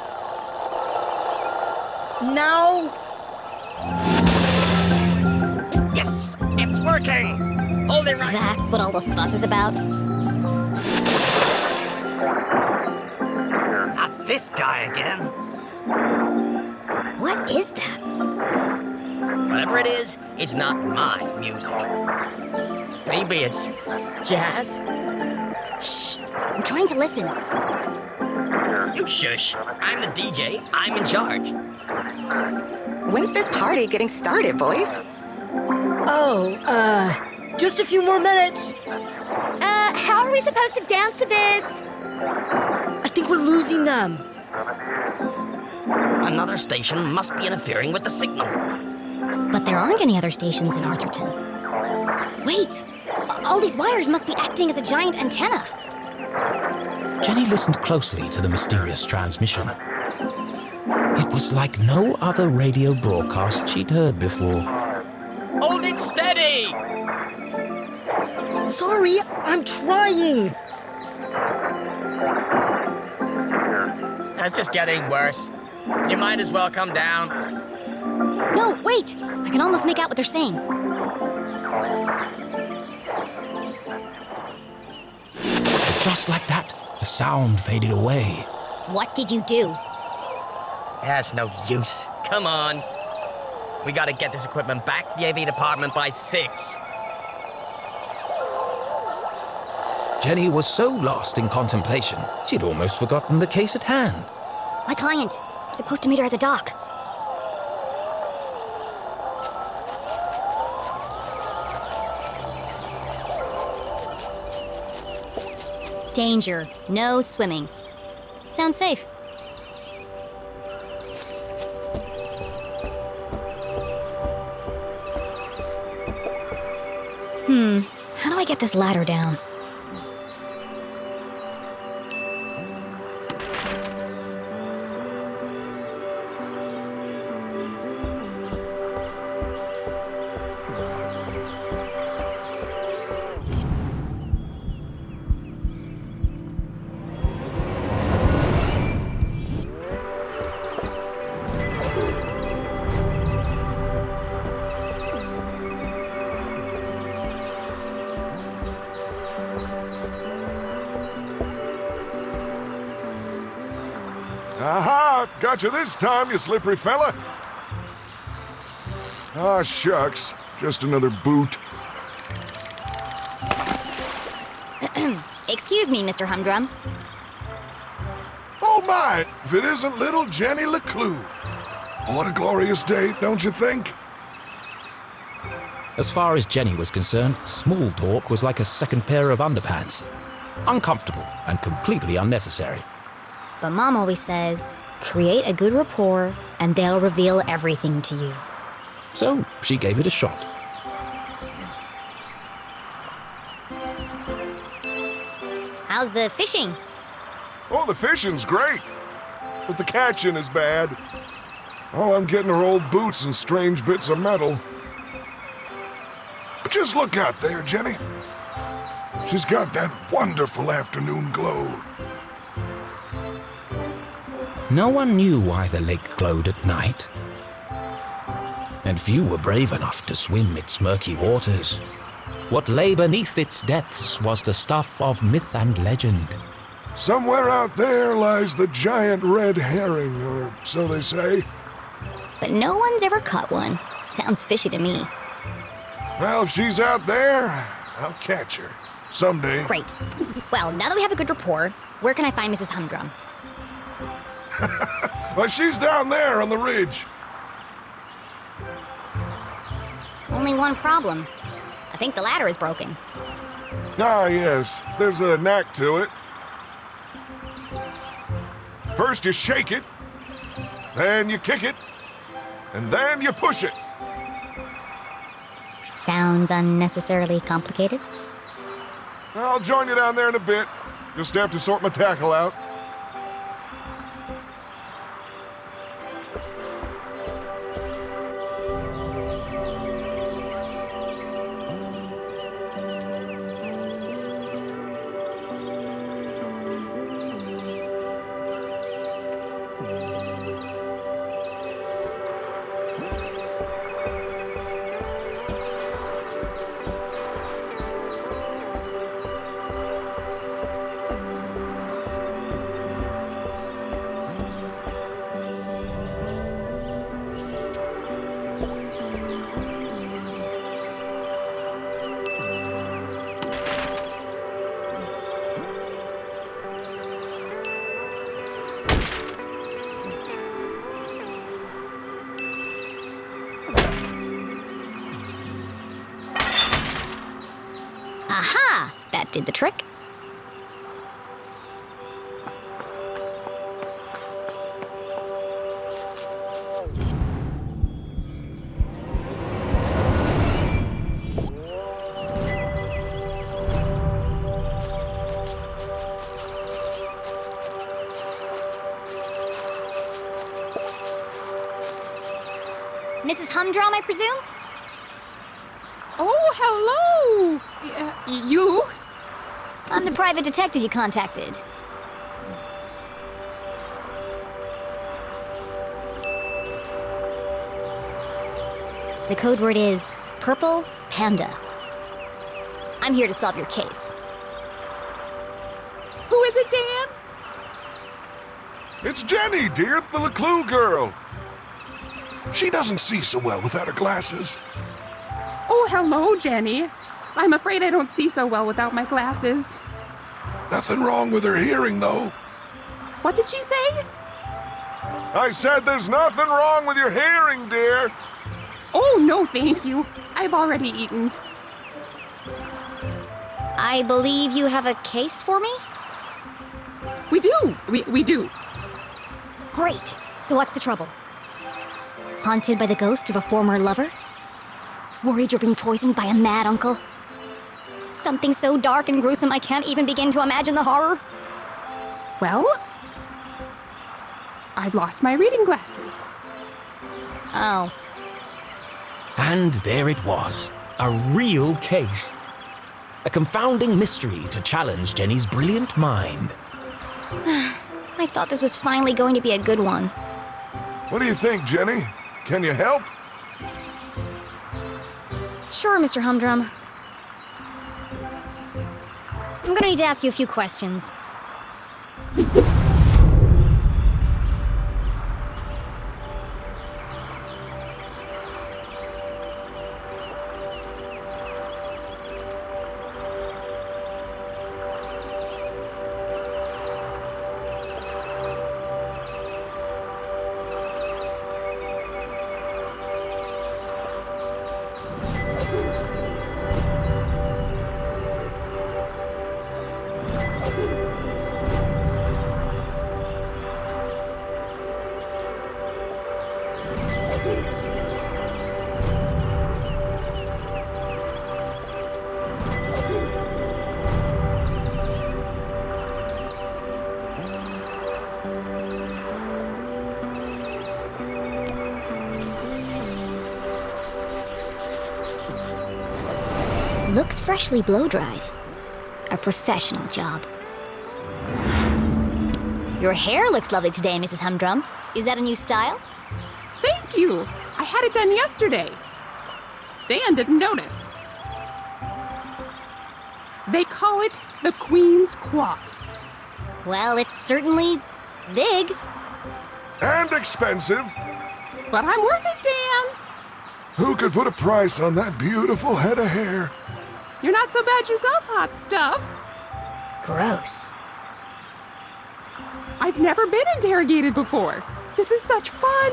Now? Yes, it's working. Hold it right. That's what all the fuss is about? Not this guy again. What is that? Whatever it is, it's not my music. Maybe it's jazz? Shh! I'm trying to listen. You shush. I'm the DJ. I'm in charge. When's this party getting started, boys? Oh, just a few more minutes. How are we supposed to dance to this? I think we're losing them. Another station must be interfering with the signal. But there aren't any other stations in Arthurton. Wait! All these wires must be acting as a giant antenna. Jenny listened closely to the mysterious transmission. It was like no other radio broadcast she'd heard before. Hold it steady! Sorry, I'm trying. That's just getting worse. You might as well come down. No, wait! I can almost make out what they're saying. But just like that, the sound faded away. What did you do? That's no use. Come on. We gotta get this equipment back to the AV department by 6. Jenny was so lost in contemplation, she'd almost forgotten the case at hand. My client. I'm supposed to meet her at the dock. Danger. No swimming. Sounds safe. How do I get this ladder down? Aha! Got you this time, you slippery fella. Ah, shucks. Just another boot. Excuse me, Mr. Humdrum. Oh my! If it isn't little Jenny LeClue. What a glorious day, don't you think? As far as Jenny was concerned, small talk was like a second pair of underpants. Uncomfortable and completely unnecessary. But Mom always says, create a good rapport and they'll reveal everything to you. So she gave it a shot. How's the fishing? Oh, the fishing's great. But the catching is bad. All I'm getting are old boots and strange bits of metal. But just look out there, Jenny. She's got that wonderful afternoon glow. No one knew why the lake glowed at night. And few were brave enough to swim its murky waters. What lay beneath its depths was the stuff of myth and legend. Somewhere out there lies the giant red herring, or so they say. But no one's ever caught one. Sounds fishy to me. Well, if she's out there, I'll catch her. Someday. Great. Well, now that we have a good rapport, where can I find Mrs. Humdrum? Well, she's down there on the ridge. Only one problem. I think the ladder is broken. Ah, yes. There's a knack to it. First you shake it, then you kick it, and then you push it. Sounds unnecessarily complicated. I'll join you down there in a bit. Just have to sort my tackle out. Aha! That did the trick. Mrs. Humdrum, I presume? Oh, hello! You? I'm the private detective you contacted. The code word is Purple Panda. I'm here to solve your case. Who is it, Dan? It's Jenny, dear, the LeClue girl. She doesn't see so well without her glasses. Oh, hello, Jenny. I'm afraid I don't see so well without my glasses. Nothing wrong with her hearing, though. What did she say? I said there's nothing wrong with your hearing, dear. Oh, no, thank you. I've already eaten. I believe you have a case for me? We do. We do. Great. So what's the trouble? Haunted by the ghost of a former lover? Worried you're being poisoned by a mad uncle? Something so dark and gruesome I can't even begin to imagine the horror? Well, I've lost my reading glasses. Oh. And there it was, a real case. A confounding mystery to challenge Jenny's brilliant mind. I thought this was finally going to be a good one. What do you think, Jenny? Can you help? Sure, Mr. Humdrum. I'm gonna need to ask you a few questions. Looks freshly blow-dried. A professional job. Your hair looks lovely today, Mrs. Humdrum. Is that a new style? Thank you. I had it done yesterday. Dan didn't notice. They call it the Queen's Coif. Well, it's certainly big. And expensive. But I'm worth it, Dan. Who could put a price on that beautiful head of hair? You're not so bad yourself, hot stuff. Gross. I've never been interrogated before. This is such fun.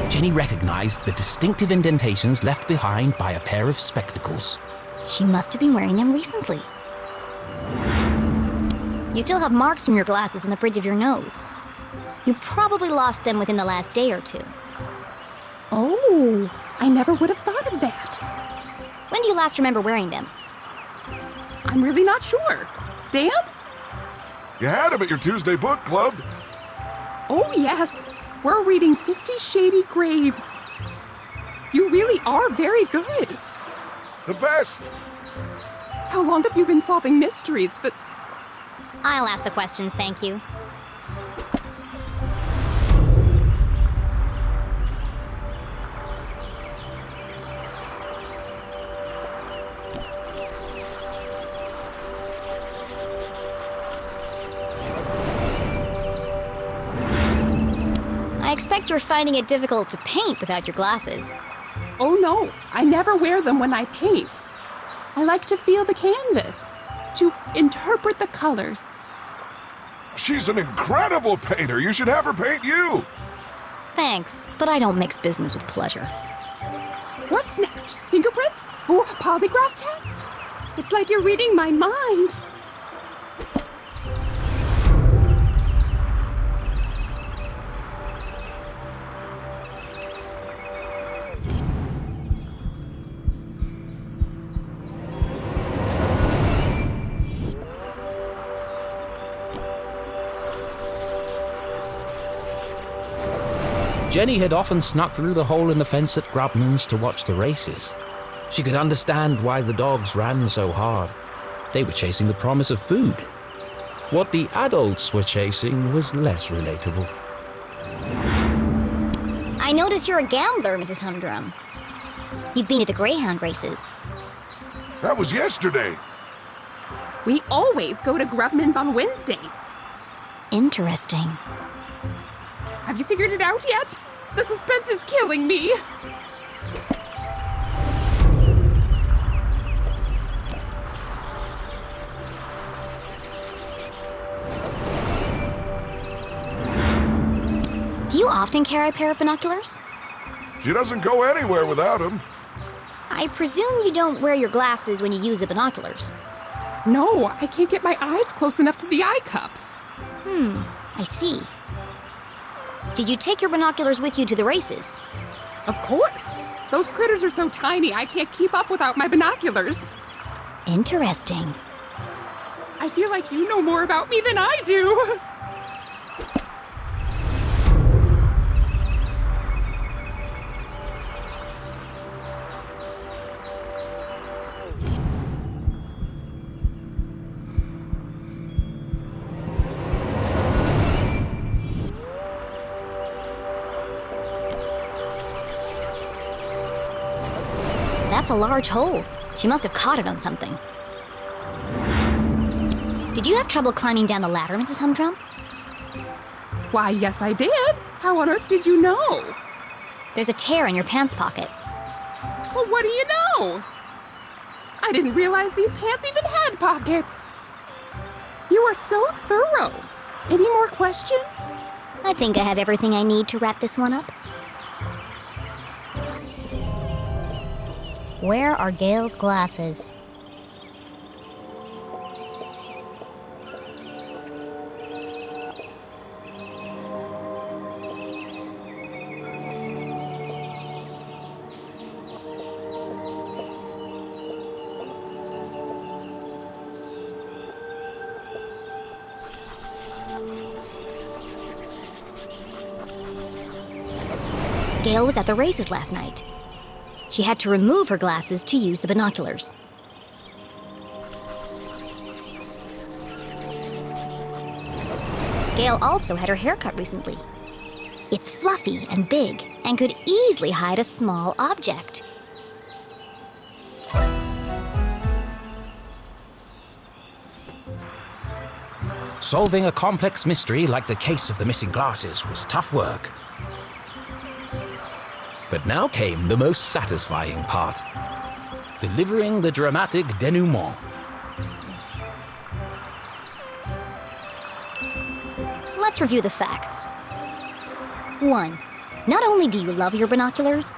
Jenny recognized the distinctive indentations left behind by a pair of spectacles. She must have been wearing them recently. You still have marks from your glasses on the bridge of your nose. You probably lost them within the last day or two. Oh, I never would have thought of that. When do you last remember wearing them? I'm really not sure. Dan? You had him at your Tuesday book club. Oh, yes. We're reading 50 Shady Graves. You really are very good. The best. How long have you been solving mysteries? I'll ask the questions, thank you. I expect you're finding it difficult to paint without your glasses. Oh no, I never wear them when I paint. I like to feel the canvas, to interpret the colors. She's an incredible painter. You should have her paint you. Thanks, but I don't mix business with pleasure. What's next? Fingerprints? Oh, polygraph test? It's like you're reading my mind. Jenny had often snuck through the hole in the fence at Grubman's to watch the races. She could understand why the dogs ran so hard. They were chasing the promise of food. What the adults were chasing was less relatable. I notice you're a gambler, Mrs. Humdrum. You've been to the Greyhound races. That was yesterday. We always go to Grubman's on Wednesday. Interesting. Have you figured it out yet? The suspense is killing me. Do you often carry a pair of binoculars? She doesn't go anywhere without them. I presume you don't wear your glasses when you use the binoculars. No, I can't get my eyes close enough to the eye cups. I see. Did you take your binoculars with you to the races? Of course. Those critters are so tiny I can't keep up without my binoculars. Interesting. I feel like you know more about me than I do. That's a large hole. She must have caught it on something. Did you have trouble climbing down the ladder, Mrs. Humdrum? Why, yes, I did. How on earth did you know? There's a tear in your pants pocket. Well, what do you know? I didn't realize these pants even had pockets. You are so thorough. Any more questions? I think I have everything I need to wrap this one up. Where are Gail's glasses? Gail was at the races last night. She had to remove her glasses to use the binoculars. Gail also had her hair cut recently. It's fluffy and big and could easily hide a small object. Solving a complex mystery like the case of the missing glasses was tough work. But now came the most satisfying part: delivering the dramatic denouement. Let's review the facts. 1. Not only do you love your binoculars,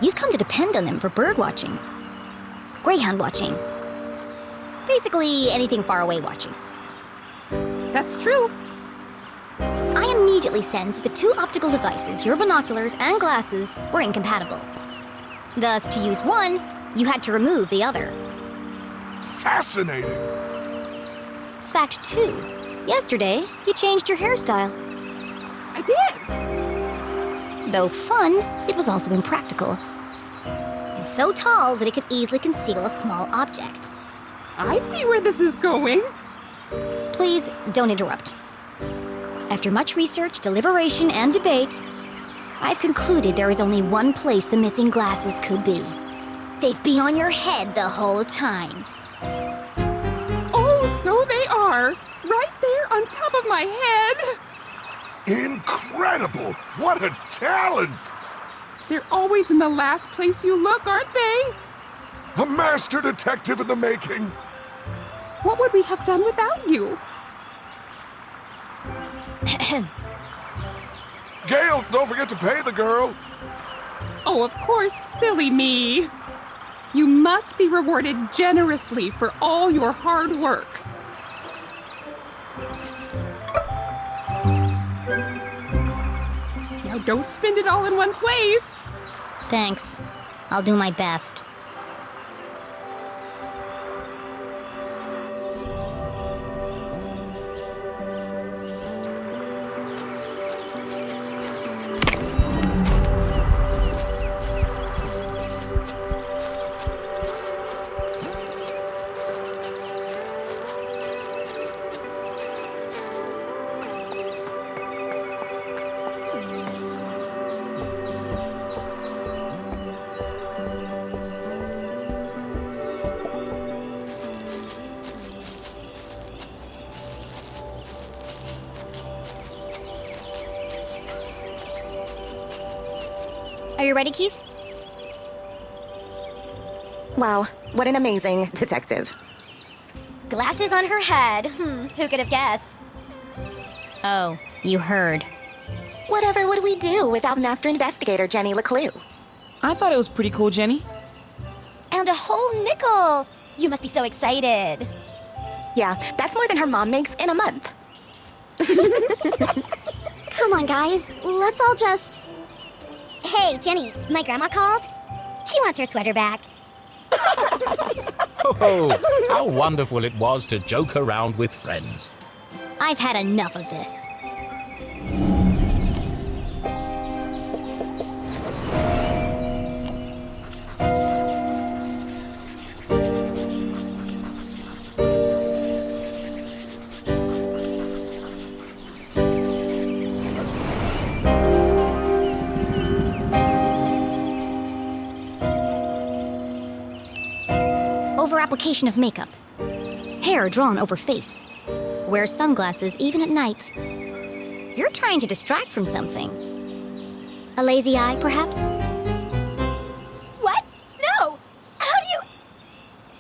you've come to depend on them for bird watching, greyhound watching, basically anything far away watching. That's true. I immediately sensed the two optical devices, your binoculars and glasses, were incompatible. Thus, to use one, you had to remove the other. Fascinating. Fact 2. Yesterday, you changed your hairstyle. I did. Though fun, it was also impractical. And so tall that it could easily conceal a small object. I see where this is going. Please, don't interrupt. After much research, deliberation, and debate, I've concluded there is only one place the missing glasses could be. They've been on your head the whole time. Oh, so they are. Right there on top of my head. Incredible! What a talent! They're always in the last place you look, aren't they? A master detective in the making. What would we have done without you? Gail, don't forget to pay the girl. Oh, of course, silly me. You must be rewarded generously for all your hard work. Now don't spend it all in one place. Thanks. I'll do my best. Are you ready, Keith? Wow, what an amazing detective. Glasses on her head. Who could have guessed? Oh, you heard. Whatever would we do without Master Investigator Jenny LeClue? I thought it was pretty cool, Jenny. And a whole nickel! You must be so excited. Yeah, that's more than her mom makes in a month. Come on, guys. Let's all just... Hey, Jenny, my grandma called. She wants her sweater back. Oh, how wonderful it was to joke around with friends. I've had enough of this. Over-application of makeup. Hair drawn over face. Wear sunglasses even at night. You're trying to distract from something. A lazy eye, perhaps? What? No! How do you...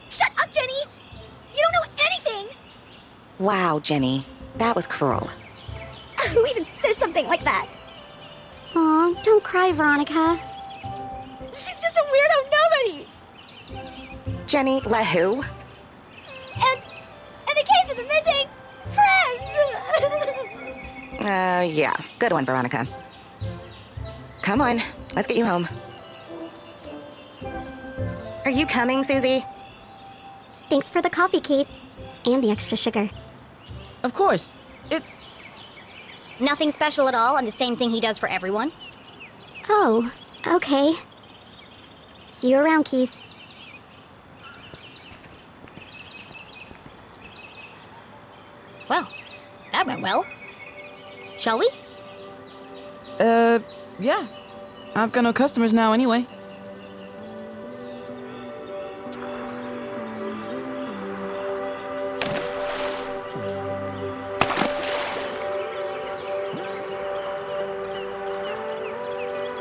Shut up, Jenny! You don't know anything! Wow, Jenny, that was cruel. Who even says something like that? Aw, don't cry, Veronica. She's just a weirdo nobody! Jenny, let who? And the case of the missing friends! Yeah, good one, Veronica. Come on, let's get you home. Are you coming, Susie? Thanks for the coffee, Keith. And the extra sugar. Of course. It's... Nothing special at all, and the same thing he does for everyone. Oh, okay. See you around, Keith. Well, that went well. Shall we? Yeah. I've got no customers now anyway.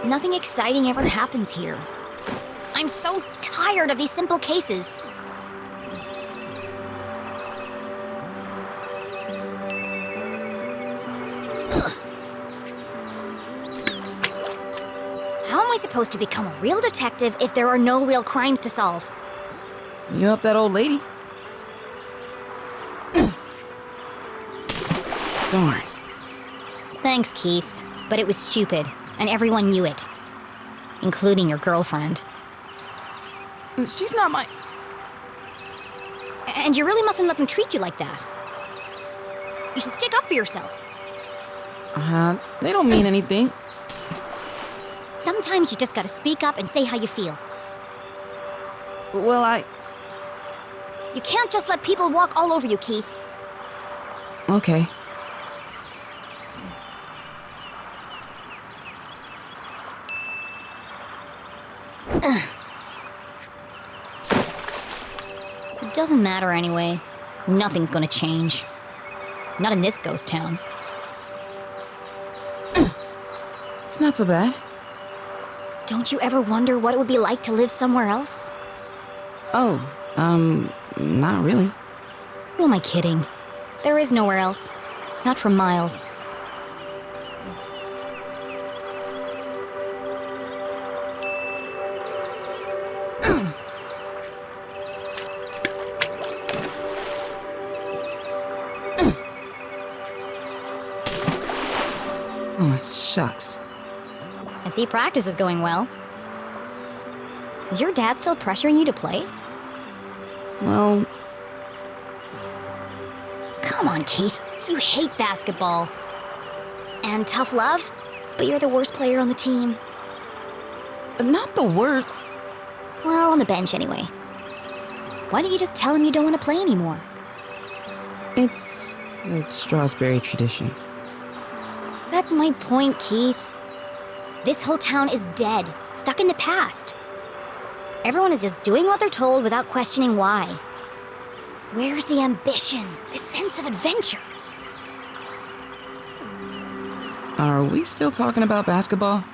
Nothing exciting ever happens here. I'm so tired of these simple cases. How am I supposed to become a real detective if there are no real crimes to solve? You help that old lady? Darn. Thanks, Keith, but it was stupid, and everyone knew it. Including your girlfriend. She's not my... And you really mustn't let them treat you like that. You should stick up for yourself. They don't mean anything. Sometimes you just gotta speak up and say how you feel. Well, You can't just let people walk all over you, Keith. Okay. It doesn't matter anyway. Nothing's gonna change. Not in this ghost town. It's not so bad. Don't you ever wonder what it would be like to live somewhere else? Oh, not really. Who am I kidding? There is nowhere else. Not for miles. Shucks. I see practice is going well. Is your dad still pressuring you to play? Well... Come on, Keith. You hate basketball. And tough love, but you're the worst player on the team. Not the worst. Well, on the bench anyway. Why don't you just tell him you don't want to play anymore? It's a Strawberry tradition. That's my point, Keith. This whole town is dead, stuck in the past. Everyone is just doing what they're told without questioning why. Where's the ambition, the sense of adventure? Are we still talking about basketball?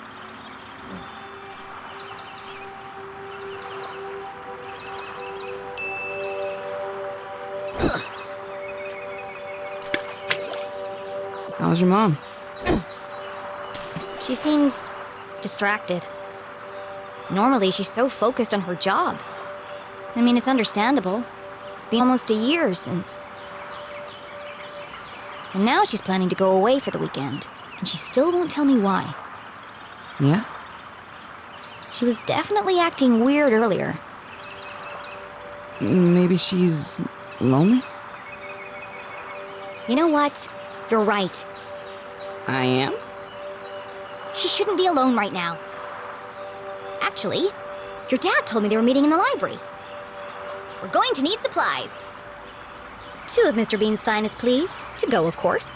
How's your mom? She seems distracted. Normally, she's so focused on her job. I mean, it's understandable. It's been almost a year since... And now she's planning to go away for the weekend, and she still won't tell me why. Yeah? She was definitely acting weird earlier. Maybe she's lonely? You know what? You're right. I am? She shouldn't be alone right now. Actually, your dad told me they were meeting in the library. We're going to need supplies. 2 of Mr. Bean's finest, please. To go, of course.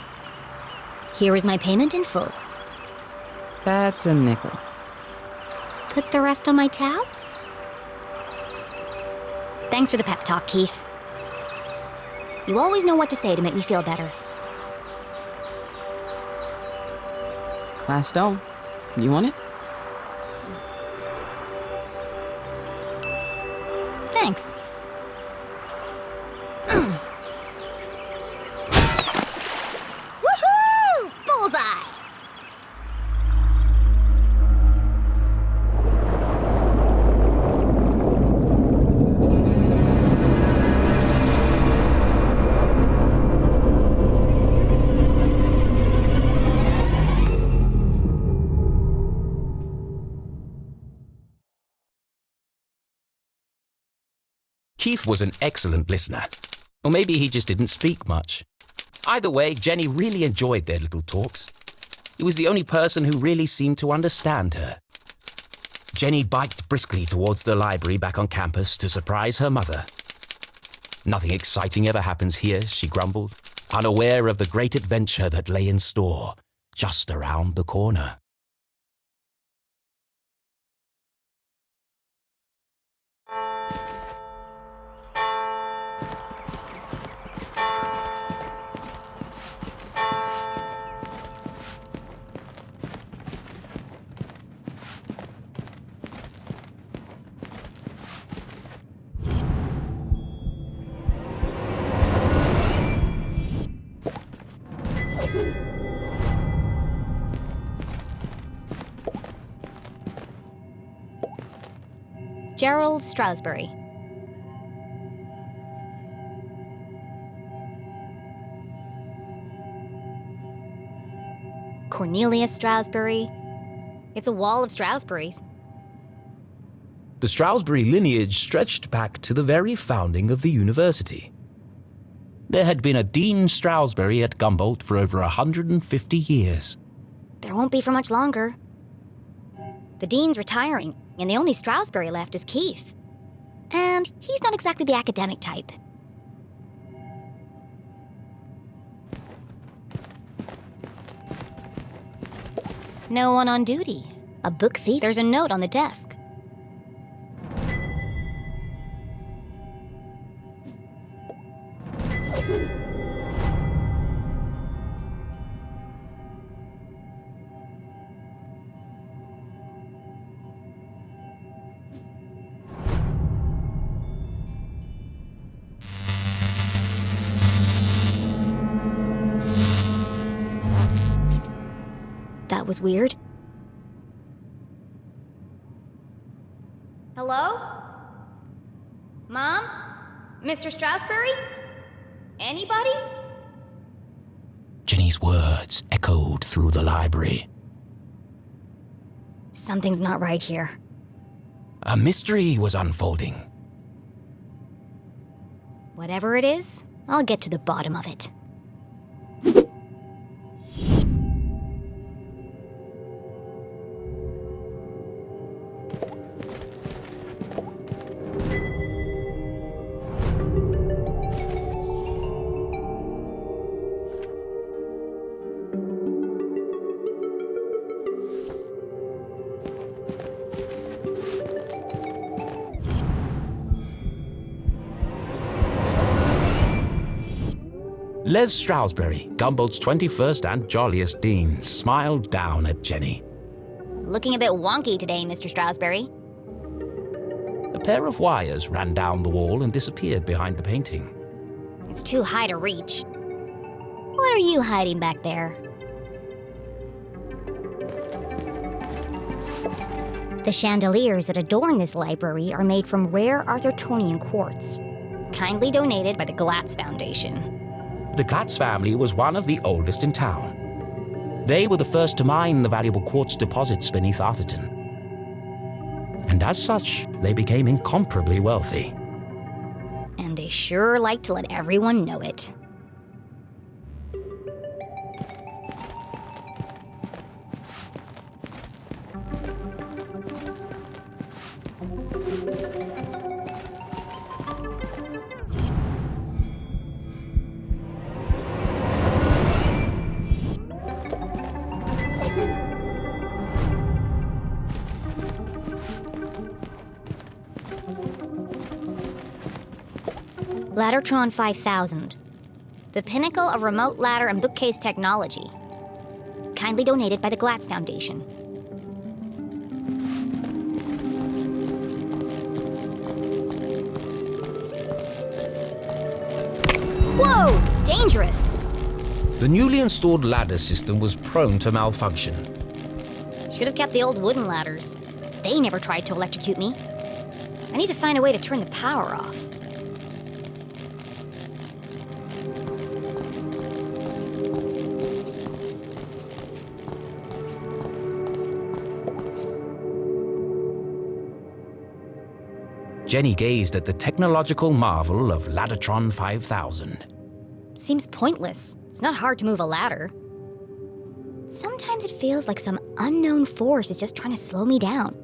Here is my payment in full. That's a nickel. Put the rest on my tab? Thanks for the pep talk, Keith. You always know what to say to make me feel better. Last stone. You want it? Thanks. Woohoo! Bullseye! Keith was an excellent listener. Or maybe he just didn't speak much. Either way, Jenny really enjoyed their little talks. He was the only person who really seemed to understand her. Jenny biked briskly towards the library back on campus to surprise her mother. Nothing exciting ever happens here, she grumbled, unaware of the great adventure that lay in store just around the corner. Gerald Strasberry. Cornelius Strasberry. It's a wall of Strasberries. The Strasberry lineage stretched back to the very founding of the university. There had been a Dean Strasberry at Gumboldt for over 150 years. There won't be for much longer. The dean's retiring, and the only Strasberry left is Keith. And he's not exactly the academic type. No one on duty. A book thief. There's a note on the desk. That was weird. Hello? Mom? Mr. Strasberry? Anybody? Jenny's words echoed through the library. Something's not right here. A mystery was unfolding. Whatever it is, I'll get to the bottom of it. Les Stroudsbury, Gumbold's 21st and jolliest dean, smiled down at Jenny. Looking a bit wonky today, Mr. Stroudsbury. A pair of wires ran down the wall and disappeared behind the painting. It's too high to reach. What are you hiding back there? The chandeliers that adorn this library are made from rare Артуртоне quartz, kindly donated by the Glatz Foundation. The Glatz family was one of the oldest in town. They were the first to mine the valuable quartz deposits beneath Arthurton. And as such, they became incomparably wealthy. And they sure like to let everyone know it. Laddertron 5000, the pinnacle of remote ladder and bookcase technology, kindly donated by the Glatz Foundation. Whoa! Dangerous! The newly installed ladder system was prone to malfunction. Should have kept the old wooden ladders. They never tried to electrocute me. I need to find a way to turn the power off. Jenny gazed at the technological marvel of Laddertron 5000. Seems pointless. It's not hard to move a ladder. Sometimes it feels like some unknown force is just trying to slow me down.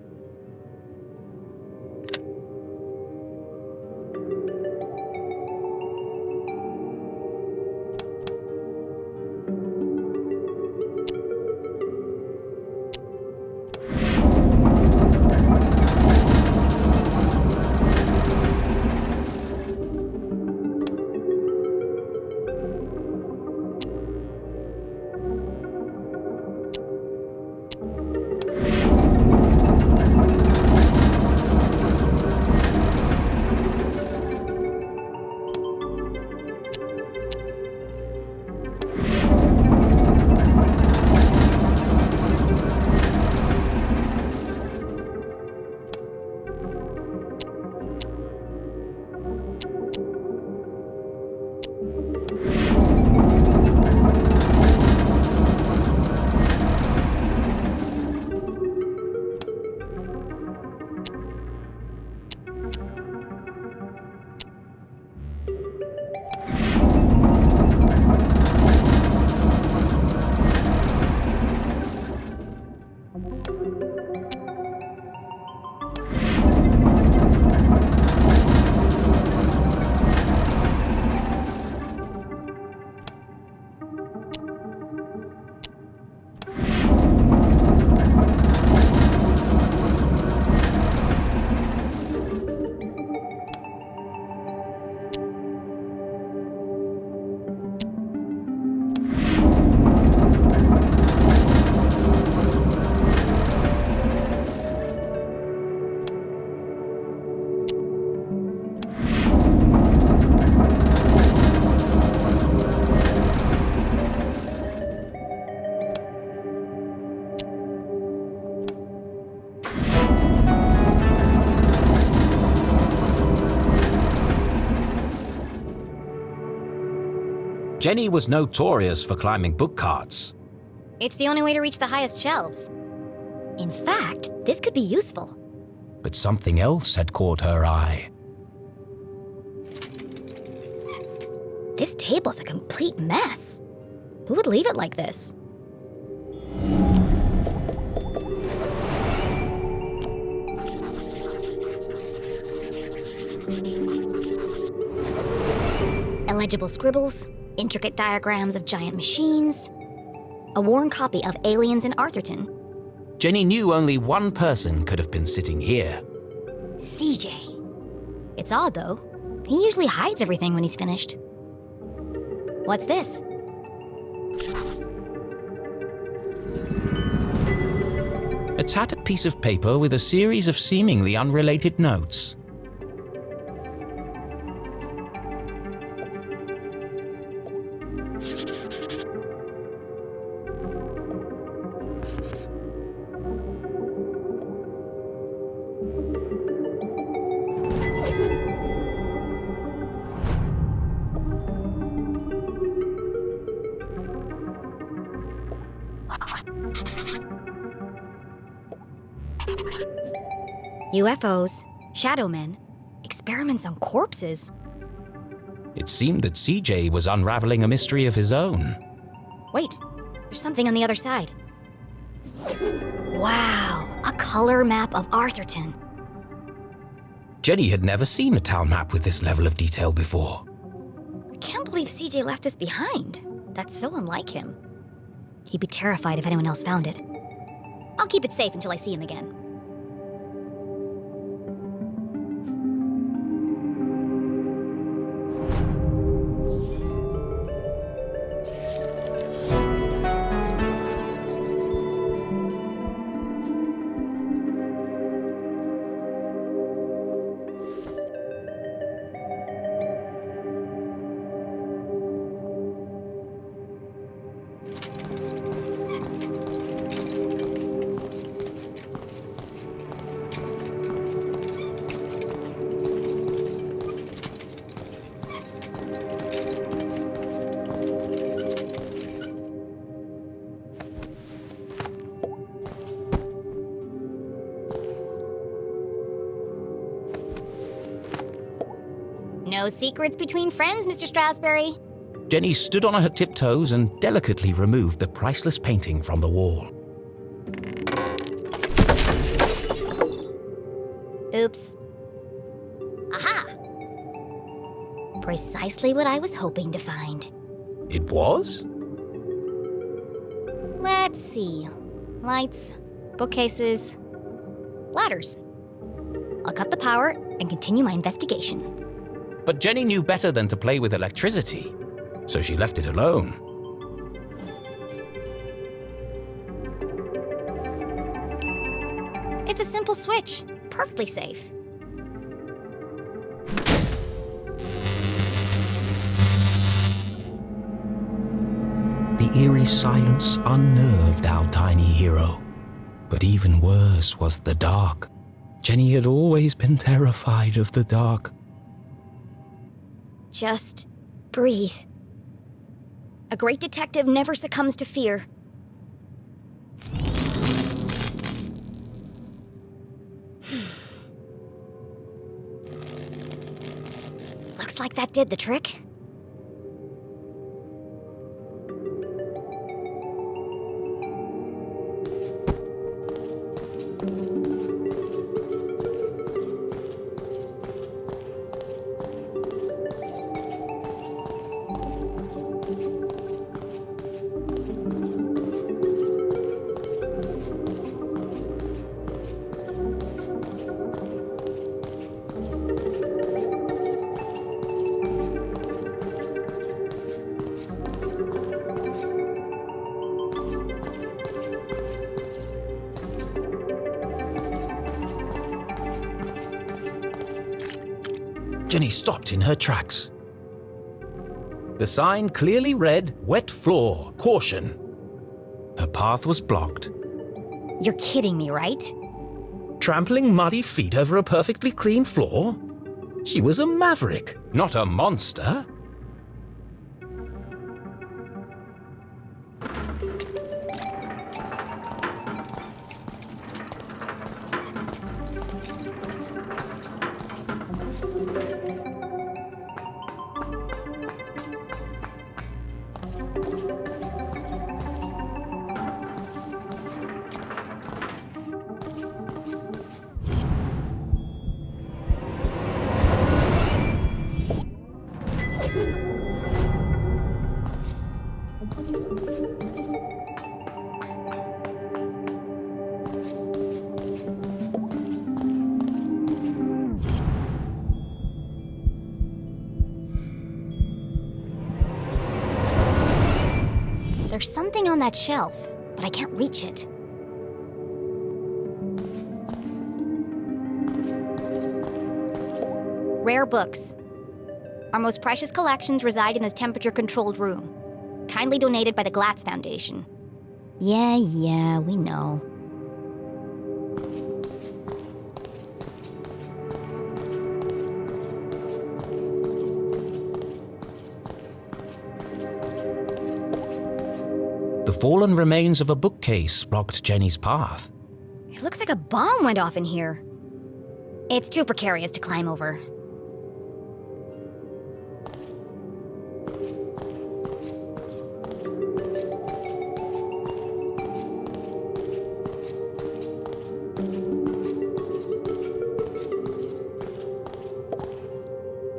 Jenny was notorious for climbing book carts. It's the only way to reach the highest shelves. In fact, this could be useful. But something else had caught her eye. This table's a complete mess. Who would leave it like this? Illegible scribbles, intricate diagrams of giant machines, a worn copy of Aliens in Arthurtone. Jenny knew only one person could have been sitting here. CJ. It's odd, though. He usually hides everything when he's finished. What's this? A tattered piece of paper with a series of seemingly unrelated notes. UFOs, shadow men, experiments on corpses. It seemed that CJ was unraveling a mystery of his own. Wait, there's something on the other side. Wow, a color map of Arthurtone. Jenny had never seen a town map with this level of detail before. I can't believe CJ left this behind. That's so unlike him. He'd be terrified if anyone else found it. I'll keep it safe until I see him again. No secrets between friends, Mr. Strasberry. Jenny stood on her tiptoes and delicately removed the priceless painting from the wall. Oops. Aha! Precisely what I was hoping to find. It was? Let's see. Lights, bookcases, ladders. I'll cut the power and continue my investigation. But Jenny knew better than to play with electricity, so she left it alone. It's a simple switch, perfectly safe. The eerie silence unnerved our tiny hero. But even worse was the dark. Jenny had always been terrified of the dark. Just breathe. A great detective never succumbs to fear. Looks like that did the trick. Jenny stopped in her tracks. The sign clearly read, "Wet floor, caution." Her path was blocked. You're kidding me, right? Trampling muddy feet over a perfectly clean floor? She was a maverick, not a monster. There's something on that shelf, but I can't reach it. Rare books. Our most precious collections reside in this temperature-controlled room. Kindly donated by the Glatz Foundation. Yeah, we know. The fallen remains of a bookcase blocked Jenny's path. It looks like a bomb went off in here. It's too precarious to climb over.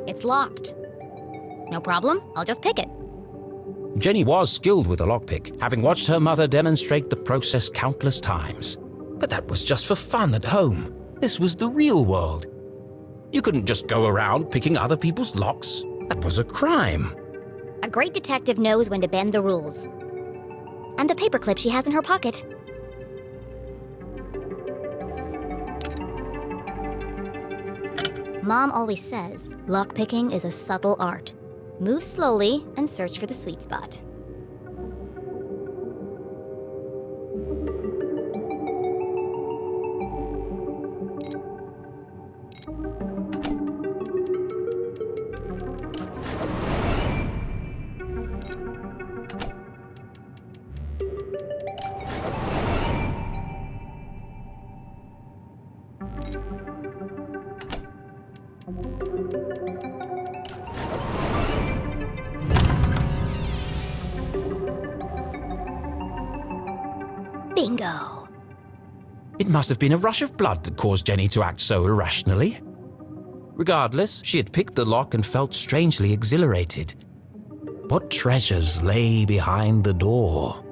It's locked. No problem, I'll just pick it. Jenny was skilled with a lockpick, having watched her mother demonstrate the process countless times. But that was just for fun at home. This was the real world. You couldn't just go around picking other people's locks. That was a crime. A great detective knows when to bend the rules. And the paperclip she has in her pocket. Mom always says, lockpicking is a subtle art. Move slowly and search for the sweet spot. Bingo! It must have been a rush of blood that caused Jenny to act so irrationally. Regardless, she had picked the lock and felt strangely exhilarated. What treasures lay behind the door?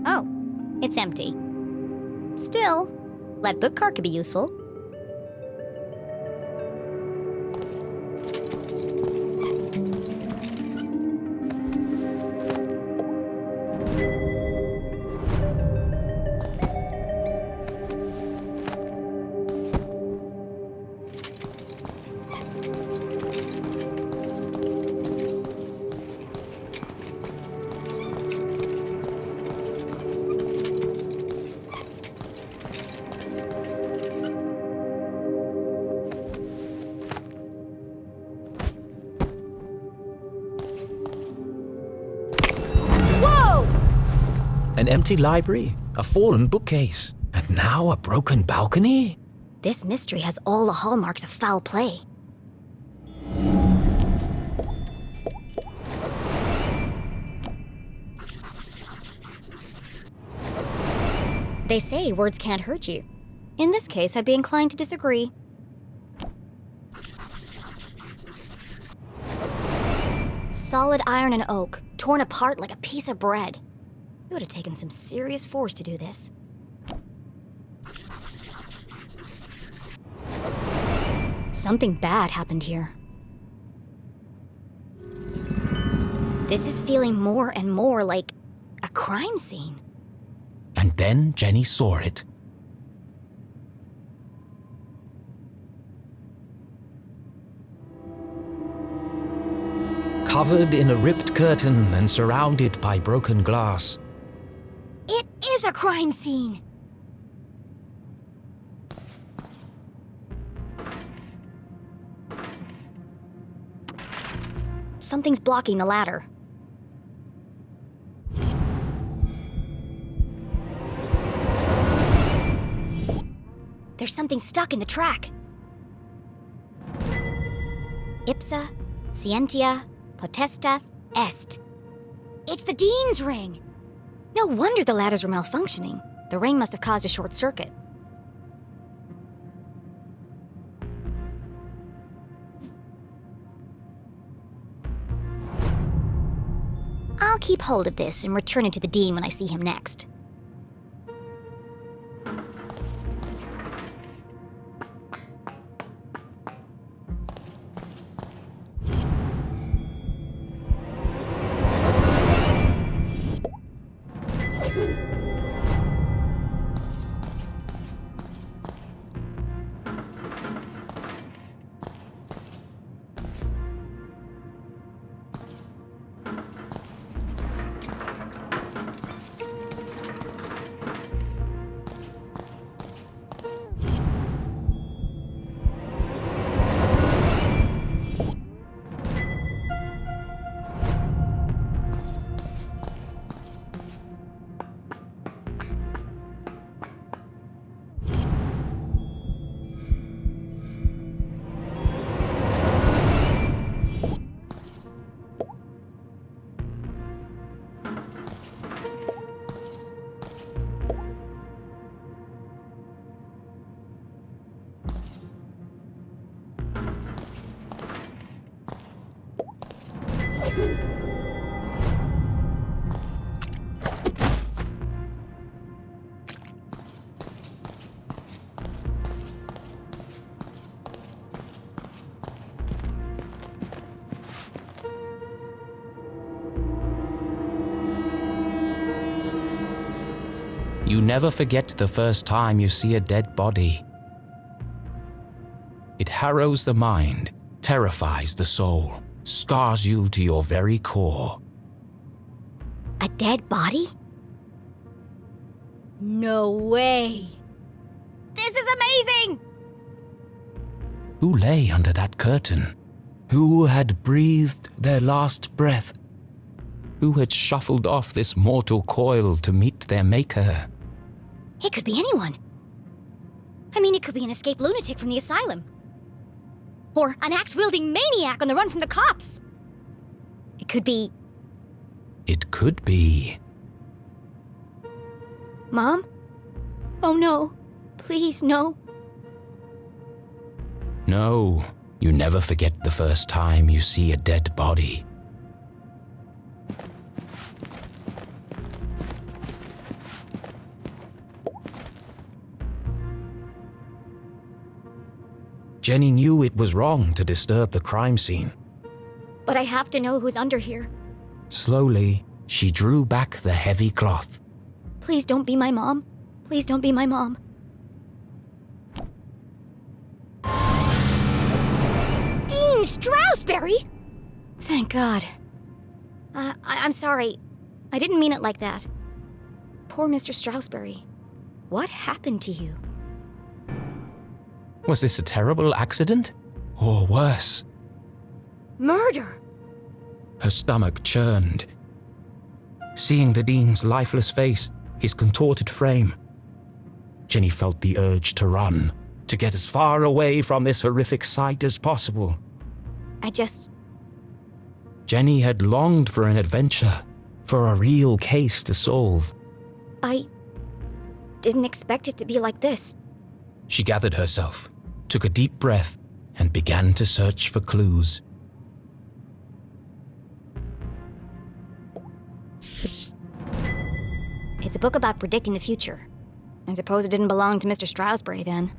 Oh, it's empty. Still, lead book card could be useful. An empty library, a fallen bookcase, and now a broken balcony? This mystery has all the hallmarks of foul play. They say words can't hurt you. In this case, I'd be inclined to disagree. Solid iron and oak, torn apart like a piece of bread. It would have taken some serious force to do this. Something bad happened here. This is feeling more and more like a crime scene. And then Jenny saw it. Covered in a ripped curtain and surrounded by broken glass. It is a crime scene! Something's blocking the ladder. There's something stuck in the track. Ipsa, scientia, potestas, est. It's the Dean's ring! No wonder the ladders were malfunctioning. The ring must have caused a short circuit. I'll keep hold of this and return it to the Dean when I see him next. You never forget the first time you see a dead body. It harrows the mind, terrifies the soul, scars you to your very core. A dead body? No way! This is amazing! Who lay under that curtain? Who had breathed their last breath? Who had shuffled off this mortal coil to meet their maker? It could be anyone. I mean, it could be an escaped lunatic from the asylum. Or an axe-wielding maniac on the run from the cops. It could be... It could be... Mom? Oh no. Please, no. No, you never forget the first time you see a dead body. Jenny knew it was wrong to disturb the crime scene. But I have to know who's under here. Slowly, she drew back the heavy cloth. Please don't be my mom. Please don't be my mom. Dean Stroudsbury! Thank God. I'm sorry. I didn't mean it like that. Poor Mr. Stroudsbury. What happened to you? Was this a terrible accident? Or worse? Murder! Her stomach churned. Seeing the Dean's lifeless face, his contorted frame, Jenny felt the urge to run, to get as far away from this horrific sight as possible. Jenny had longed for an adventure, for a real case to solve. I didn't expect it to be like this. She gathered herself, took a deep breath, and began to search for clues. It's a book about predicting the future. I suppose it didn't belong to Mr. Stroudsbury then.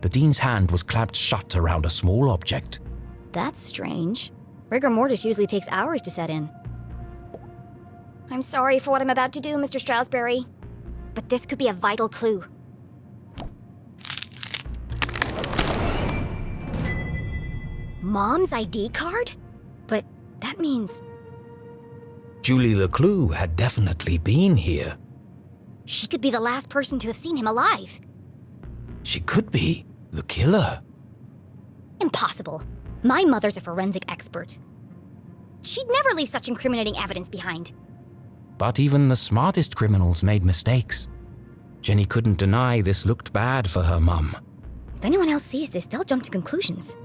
The Dean's hand was clamped shut around a small object. That's strange. Rigor mortis usually takes hours to set in. I'm sorry for what I'm about to do, Mr. Stroudsbury, but this could be a vital clue. Mom's ID card? But that means... Julie LeClue had definitely been here. She could be the last person to have seen him alive. She could be the killer. Impossible. My mother's a forensic expert. She'd never leave such incriminating evidence behind. But even the smartest criminals made mistakes. Jenny couldn't deny this looked bad for her mum. If anyone else sees this, they'll jump to conclusions.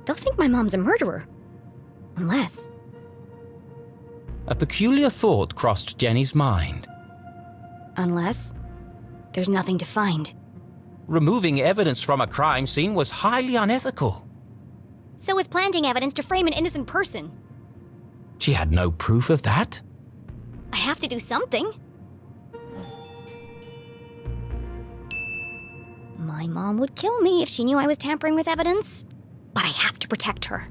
They'll think my mom's a murderer. Unless... A peculiar thought crossed Jenny's mind. Unless there's nothing to find. Removing evidence from a crime scene was highly unethical. So was planting evidence to frame an innocent person. She had no proof of that. I have to do something. My mom would kill me if she knew I was tampering with evidence, but I have to protect her.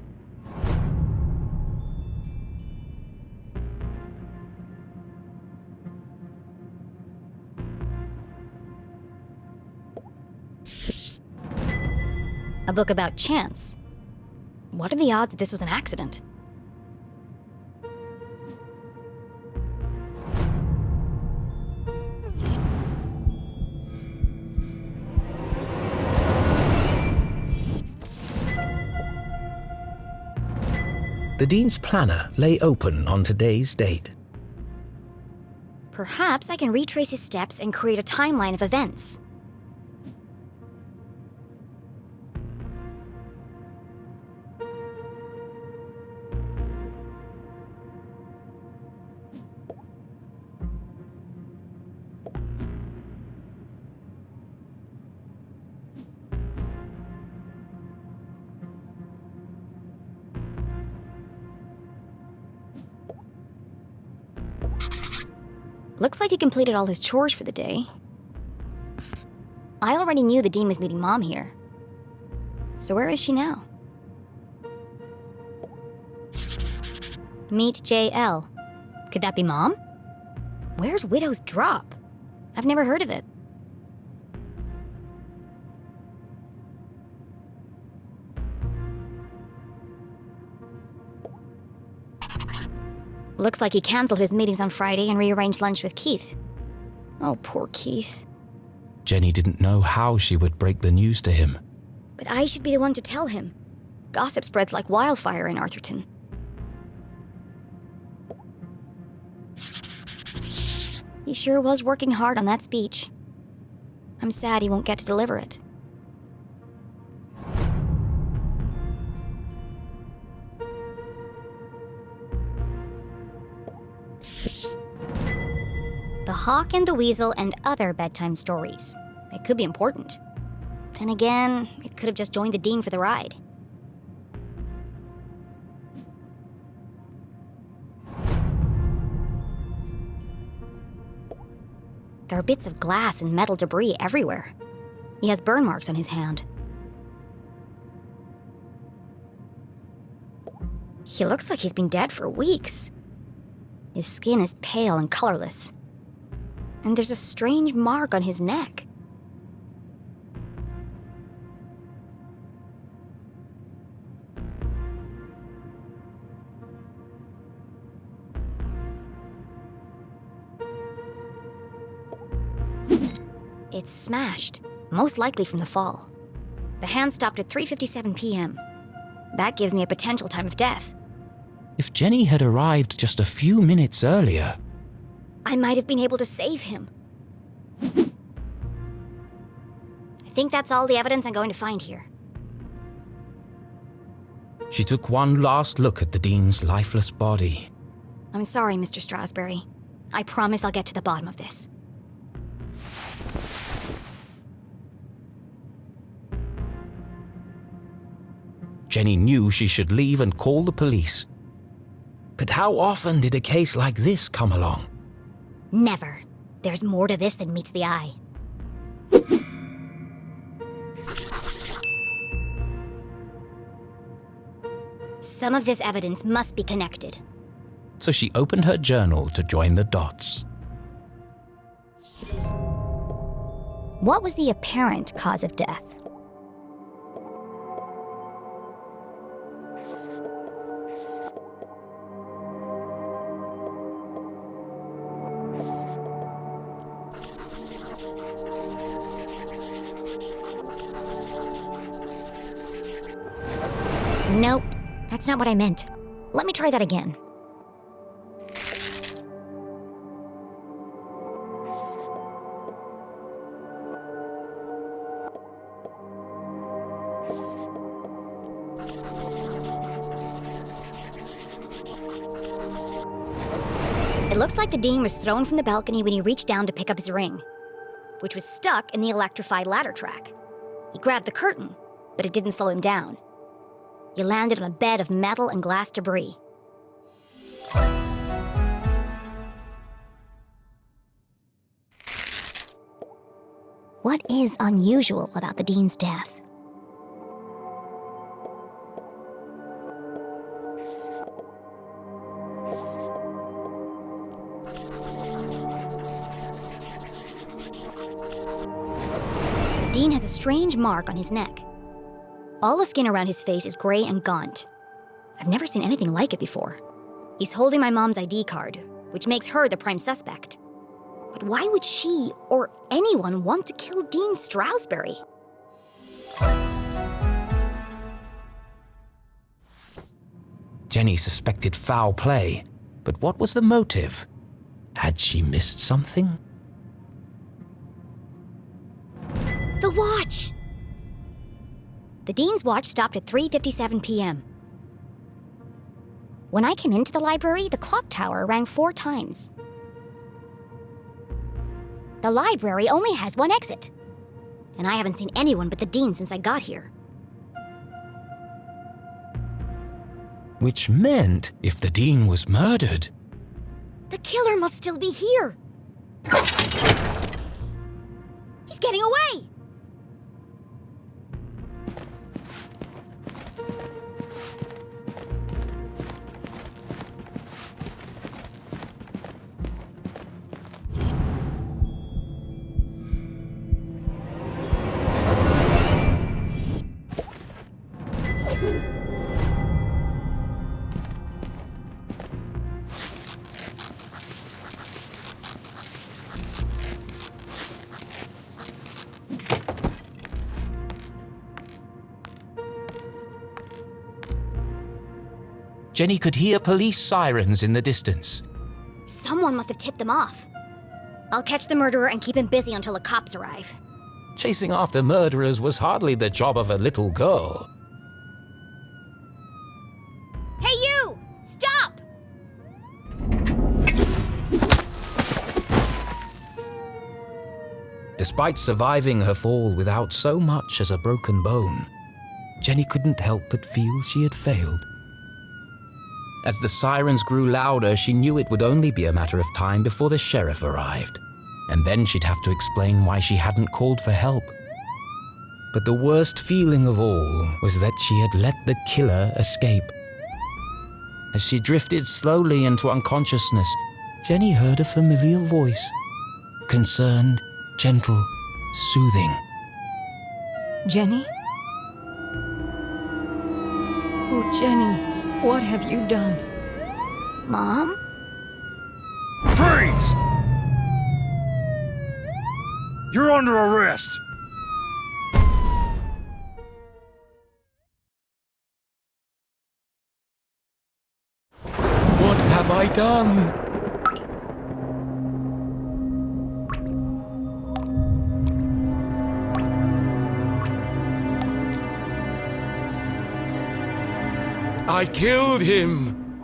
A book about chance. What are the odds that this was an accident? The Dean's planner lay open on today's date. Perhaps I can retrace his steps and create a timeline of events. Looks like he completed all his chores for the day. I already knew the Dean was meeting Mom here. So where is she now? Meet JL. Could that be Mom? Where's Widow's Drop? I've never heard of it. Looks like he cancelled his meetings on Friday and rearranged lunch with Keith. Oh, poor Keith. Jenny didn't know how she would break the news to him. But I should be the one to tell him. Gossip spreads like wildfire in Arthurtone. He sure was working hard on that speech. I'm sad he won't get to deliver it. The Hawk and the Weasel and other bedtime stories. It could be important. Then again, it could have just joined the Dean for the ride. There are bits of glass and metal debris everywhere. He has burn marks on his hand. He looks like he's been dead for weeks. His skin is pale and colorless. And there's a strange mark on his neck. It's smashed, most likely from the fall. The hand stopped at 3:57 p.m. That gives me a potential time of death. If Jenny had arrived just a few minutes earlier, I might have been able to save him. I think that's all the evidence I'm going to find here. she took one last look at the Dean's lifeless body. I'm sorry, Mr. Strasberry. I promise I'll get to the bottom of this. Jenny knew she should leave and call the police. But how often did a case like this come along? Never. There's more to this than meets the eye. Some of this evidence must be connected. So she opened her journal to join the dots. What was the apparent cause of death? Nope, that's not what I meant. Let me try that again. It looks like the Dean was thrown from the balcony when he reached down to pick up his ring, which was stuck in the electrified ladder track. He grabbed the curtain, but it didn't slow him down. He landed on a bed of metal and glass debris. What is unusual about the Dean's death? Dean has a strange mark on his neck. All the skin around his face is gray and gaunt. I've never seen anything like it before. He's holding my mom's ID card, which makes her the prime suspect. But why would she or anyone want to kill Dean Strasberry? Jenny suspected foul play, but what was the motive? Had she missed something? The watch! The Dean's watch stopped at 3:57 p.m. When I came into the library, the clock tower rang 4 times. The library only has one exit, and I haven't seen anyone but the Dean since I got here. Which meant if the Dean was murdered... The killer must still be here! He's getting away! Jenny could hear police sirens in the distance. Someone must have tipped them off. I'll catch the murderer and keep him busy until the cops arrive. Chasing after murderers was hardly the job of a little girl. Hey you! Stop! Despite surviving her fall without so much as a broken bone, Jenny couldn't help but feel she had failed. As the sirens grew louder, she knew it would only be a matter of time before the sheriff arrived, and then she'd have to explain why she hadn't called for help. But the worst feeling of all was that she had let the killer escape. As she drifted slowly into unconsciousness, Jenny heard a familiar voice. Concerned, gentle, soothing. Jenny? Oh, Jenny. What have you done? Mom? Freeze! You're under arrest! What have I done? I killed him!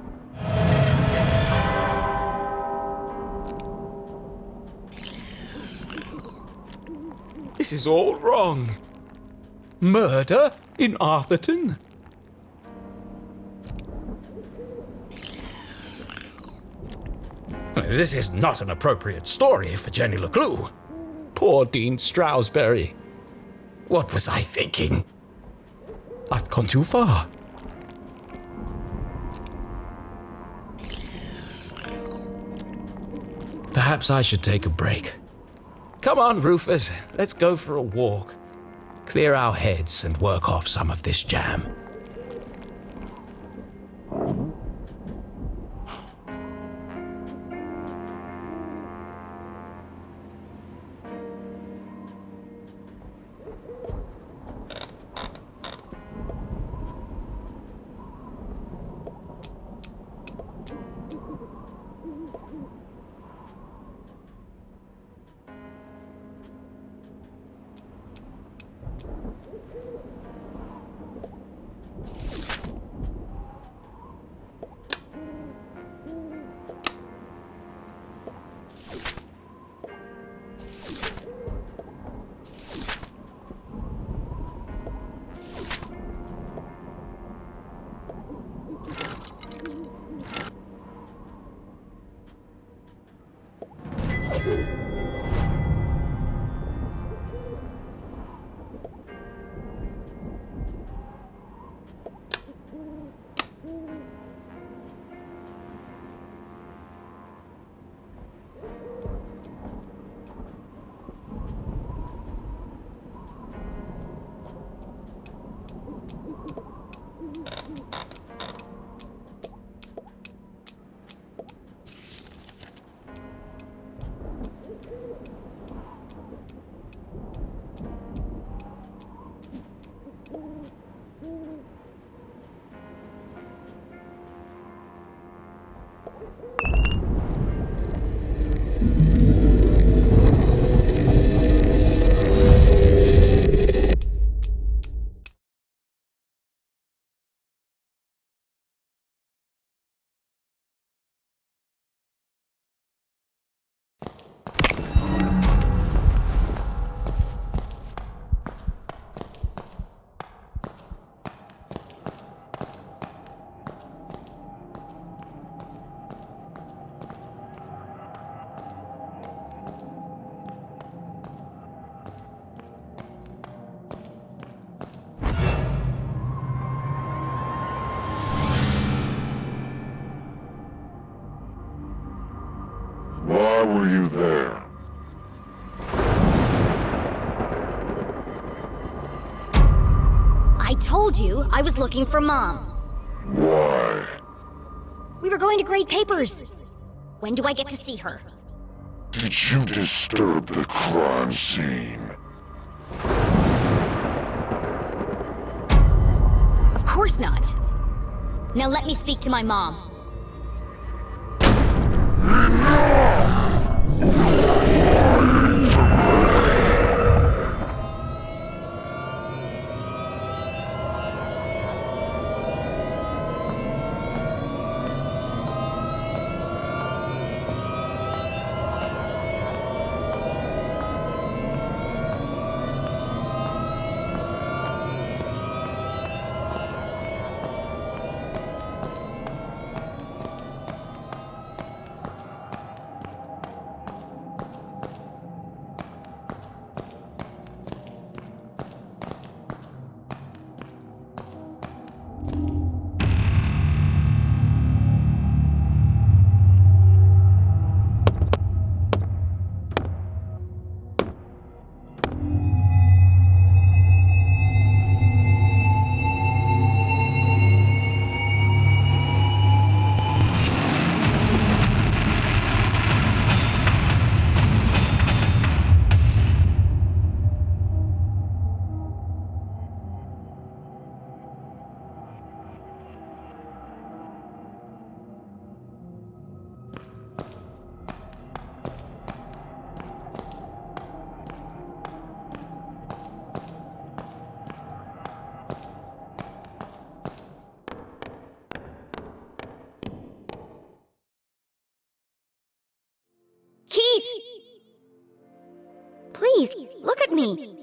This is all wrong. Murder in Arthurtone? This is not an appropriate story for Jenny LeClue. Poor Dean Stroudsbury. What was I thinking? I've gone too far. Perhaps I should take a break. Come on, Rufus, let's go for a walk. Clear our heads and work off some of this jam. I told you I was looking for Mom. Why? We were going to grade papers. When do I get to see her? Did you disturb the crime scene? Of course not. Now let me speak to my mom. Keith! Please, look at me.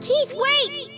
Keith, wait!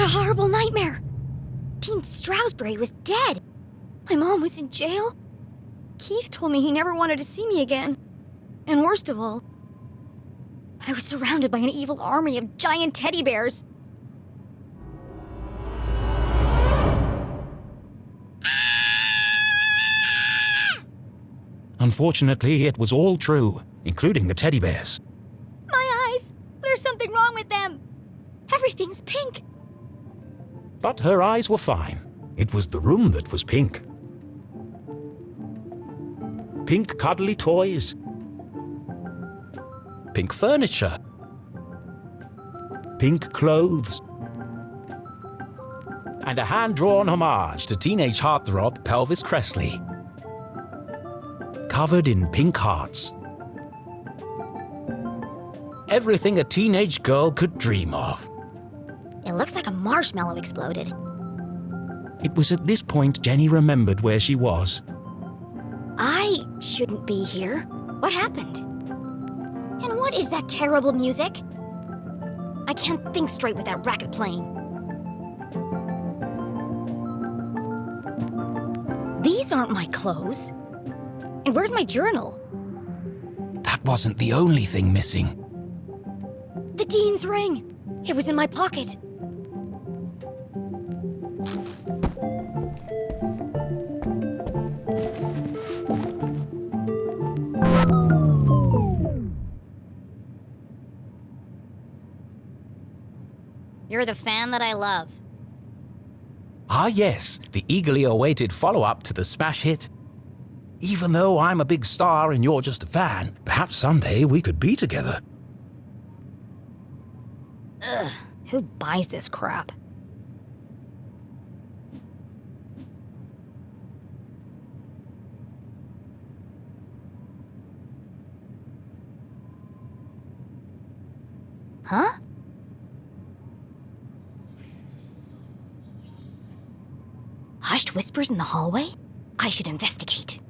What a horrible nightmare! Dean Stroudsbury was dead. My mom was in jail? Keith told me he never wanted to see me again. And worst of all, I was surrounded by an evil army of giant teddy bears. Unfortunately, it was all true, including the teddy bears. My eyes! There's something wrong with them! Everything's pink! But her eyes were fine. It was the room that was pink. Pink cuddly toys. Pink furniture. Pink clothes. And a hand-drawn homage to teenage heartthrob Pelvis Cressley. Covered in pink hearts. Everything a teenage girl could dream of. It looks like a marshmallow exploded. It was at this point Jenny remembered where she was. I shouldn't be here. What happened? And what is that terrible music? I can't think straight with that racket playing. These aren't my clothes. And where's my journal? That wasn't the only thing missing. The Dean's ring! It was in my pocket. You're the fan that I love. Ah yes, the eagerly awaited follow-up to the smash hit. Even though I'm a big star and you're just a fan, perhaps someday we could be together. Ugh, who buys this crap? Huh? Hushed whispers in the hallway? I should investigate.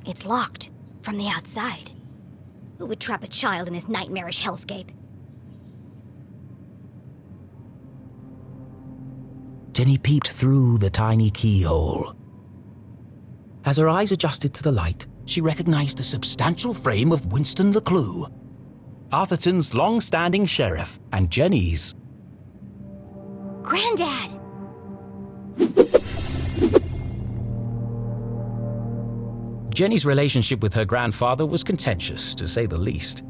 It's locked from the outside. Who would trap a child in this nightmarish hellscape? Jenny peeped through the tiny keyhole. As her eyes adjusted to the light, she recognized the substantial frame of Winston LeClue, Arthurton's long-standing sheriff, and Jenny's. Granddad! Jenny's relationship with her grandfather was contentious, to say the least.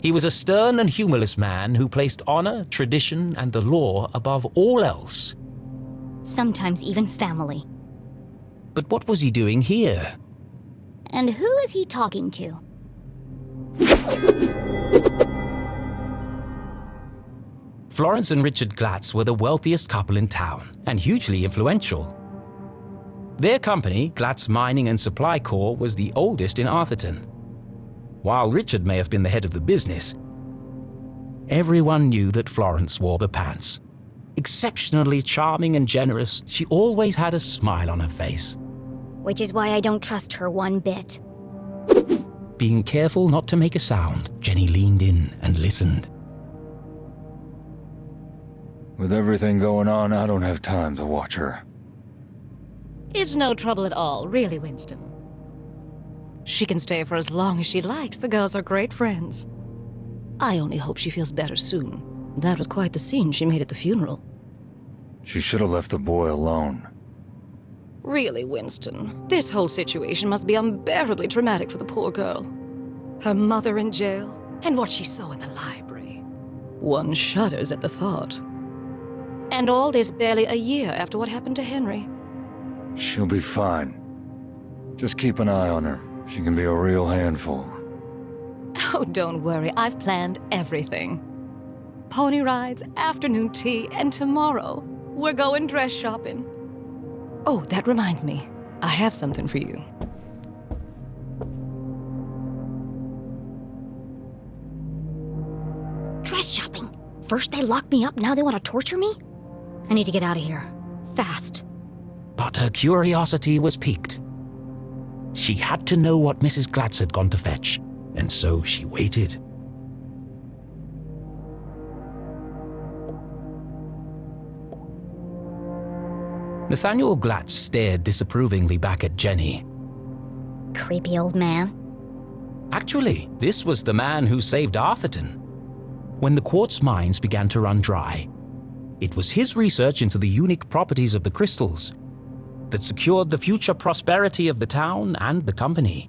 He was a stern and humorless man who placed honor, tradition, and the law above all else. Sometimes even family. But what was he doing here? And who is he talking to? Florence and Richard Glatz were the wealthiest couple in town, and hugely influential. Their company, Glatz Mining and Supply Corps, was the oldest in Arthurton. While Richard may have been the head of the business, everyone knew that Florence wore the pants. Exceptionally charming and generous, she always had a smile on her face. Which is why I don't trust her one bit. Being careful not to make a sound, Jenny leaned in and listened. With everything going on, I don't have time to watch her. It's no trouble at all, really, Winston. She can stay for as long as she likes. The girls are great friends. I only hope she feels better soon. That was quite the scene she made at the funeral. She should have left the boy alone. Really, Winston, this whole situation must be unbearably traumatic for the poor girl. Her mother in jail, and what she saw in the library. One shudders at the thought. And all this barely a year after what happened to Henry. She'll be fine. Just keep an eye on her. She can be a real handful. Oh, don't worry. I've planned everything. Pony rides, afternoon tea, and tomorrow we're going dress shopping. Oh, that reminds me. I have something for you. dress shopping. First they locked me up, now they want to torture me? I need to get out of here. Fast. But her curiosity was piqued. She had to know what Mrs. Glatz had gone to fetch, and so she waited. Nathaniel Glatz stared disapprovingly back at Jenny. Creepy old man. Actually, this was the man who saved Arthurtone. When the quartz mines began to run dry, it was his research into the unique properties of the crystals that secured the future prosperity of the town and the company.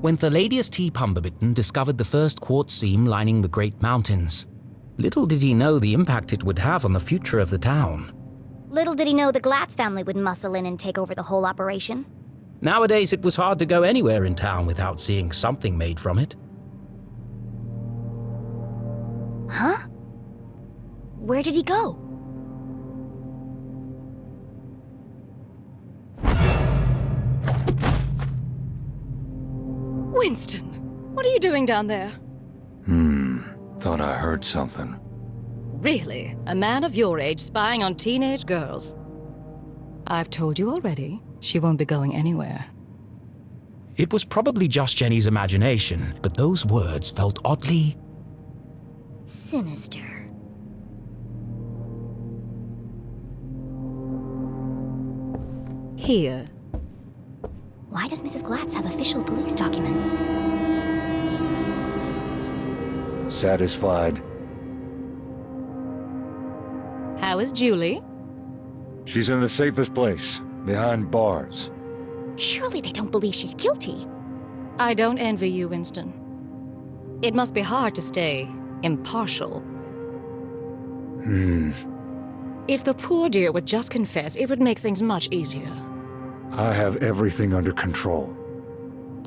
When Thalladius T. Pumberbitten discovered the first quartz seam lining the Great Mountains, little did he know the impact it would have on the future of the town. Little did he know the Glatz family would muscle in and take over the whole operation. Nowadays, it was hard to go anywhere in town without seeing something made from it. Huh? Where did he go? Winston, what are you doing down there? Thought I heard something. Really? A man of your age spying on teenage girls? I've told you already, she won't be going anywhere. It was probably just Jenny's imagination, but those words felt oddly sinister. Here. Why does Mrs. Glatz have official police documents? Satisfied? How is Julie? She's in the safest place, behind bars. Surely they don't believe she's guilty. I don't envy you, Winston. It must be hard to stay impartial. If the poor dear would just confess, it would make things much easier. I have everything under control.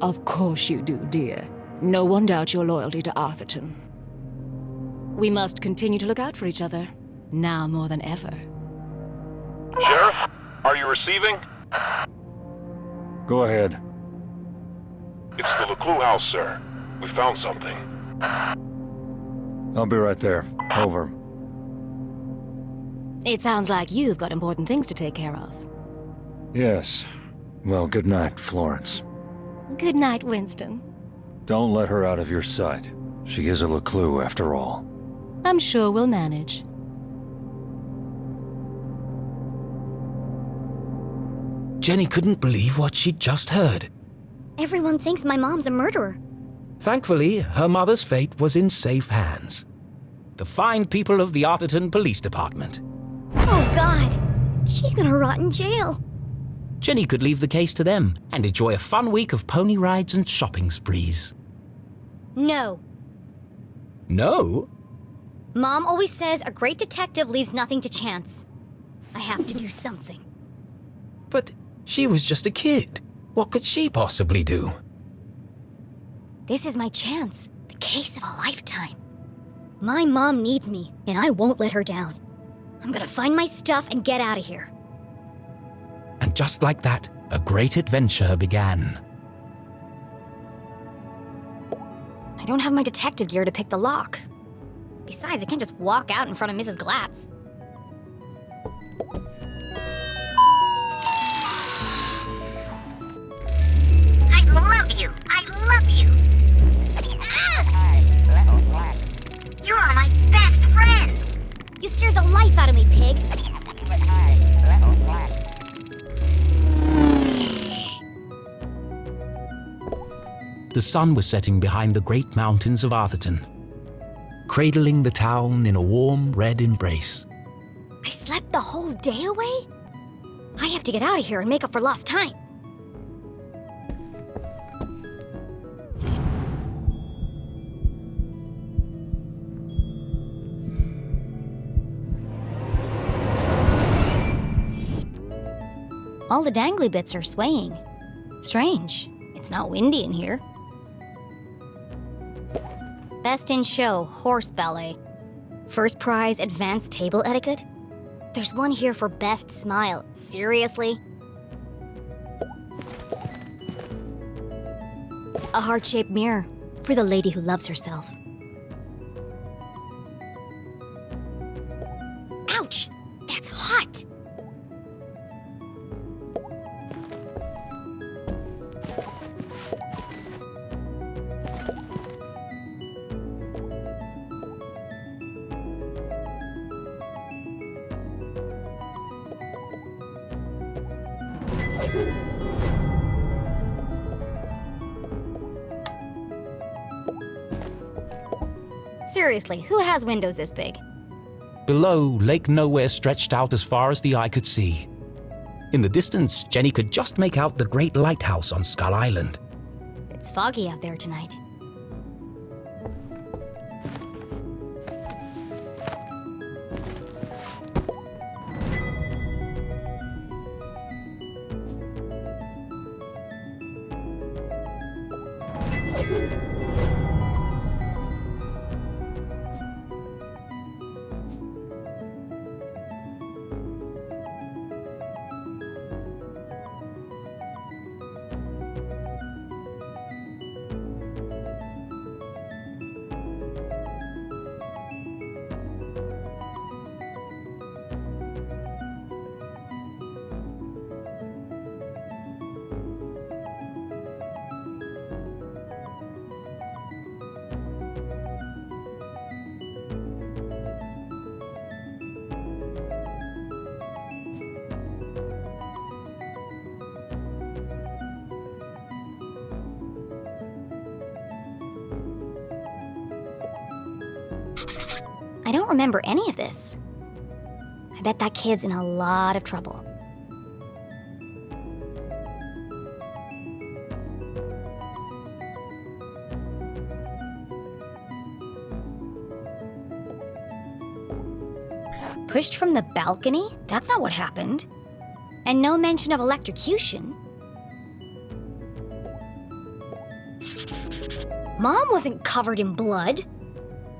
Of course you do, dear. No one doubts your loyalty to Arthurtone. We must continue to look out for each other, now more than ever. Sheriff, are you receiving? Go ahead. It's the LeClue house, sir. We found something. I'll be right there. Over. It sounds like you've got important things to take care of. Yes. Well, good night, Florence. Good night, Winston. Don't let her out of your sight. She is a LeClue, after all. I'm sure we'll manage. Jenny couldn't believe what she'd just heard. Everyone thinks my mom's a murderer. Thankfully, her mother's fate was in safe hands. The fine people of the Arthurtone Police Department. Oh, God. She's gonna rot in jail. Jenny could leave the case to them and enjoy a fun week of pony rides and shopping sprees. No. No? Mom always says a great detective leaves nothing to chance. I have to do something. But she was just a kid. What could she possibly do? This is my chance. The case of a lifetime. My mom needs me, and I won't let her down. I'm gonna find my stuff and get out of here. And just like that, a great adventure began. I don't have my detective gear to pick the lock. Besides, I can't just walk out in front of Mrs. Glatz. I love you! I love you! You're my best friend! You scared the life out of me, pig! The sun was setting behind the great mountains of Arthurtone, cradling the town in a warm red embrace. I slept the whole day away? I have to get out of here and make up for lost time. All the dangly bits are swaying. Strange. It's not windy in here. Best in show, horse ballet. First prize, advanced table etiquette. There's one here for best smile. Seriously? A heart-shaped mirror for the lady who loves herself. Ouch! That's hot! Seriously, who has windows this big? Below, Lake Nowhere stretched out as far as the eye could see. In the distance, Jenny could just make out the great lighthouse on Skull Island. It's foggy out there tonight. I don't remember any of this. I bet that kid's in a lot of trouble. Pushed from the balcony? That's not what happened. And no mention of electrocution. Mom wasn't covered in blood.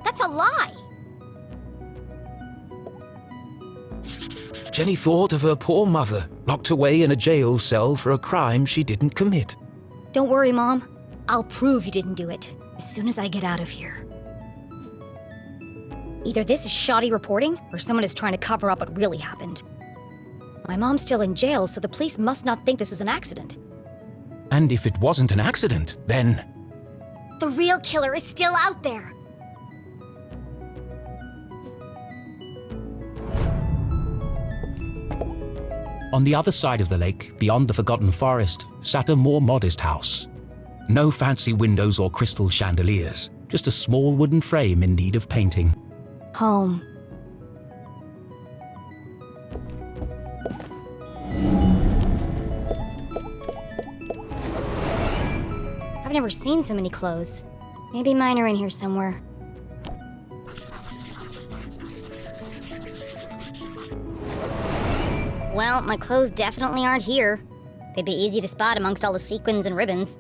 That's a lie. Jenny thought of her poor mother, locked away in a jail cell for a crime she didn't commit. Don't worry, Mom. I'll prove you didn't do it as soon as I get out of here. Either this is shoddy reporting, or someone is trying to cover up what really happened. My mom's still in jail, so the police must not think this was an accident. And if it wasn't an accident, then... The real killer is still out there. On the other side of the lake, beyond the Forgotten Forest, sat a more modest house. No fancy windows or crystal chandeliers, just a small wooden frame in need of painting. Home. I've never seen so many clothes. Maybe mine are in here somewhere. Well, my clothes definitely aren't here. They'd be easy to spot amongst all the sequins and ribbons.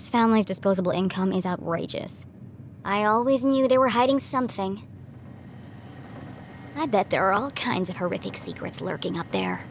This family's disposable income is outrageous. I always knew they were hiding something. I bet there are all kinds of horrific secrets lurking up there.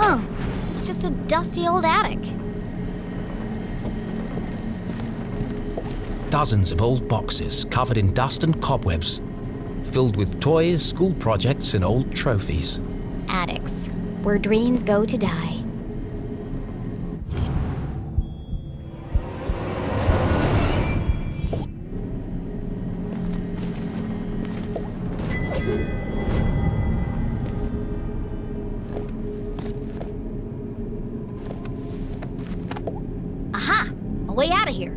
Oh, it's just a dusty old attic. Dozens of old boxes covered in dust and cobwebs, filled with toys, school projects, and old trophies. Attics, where dreams go to die. Aha! A way out of here.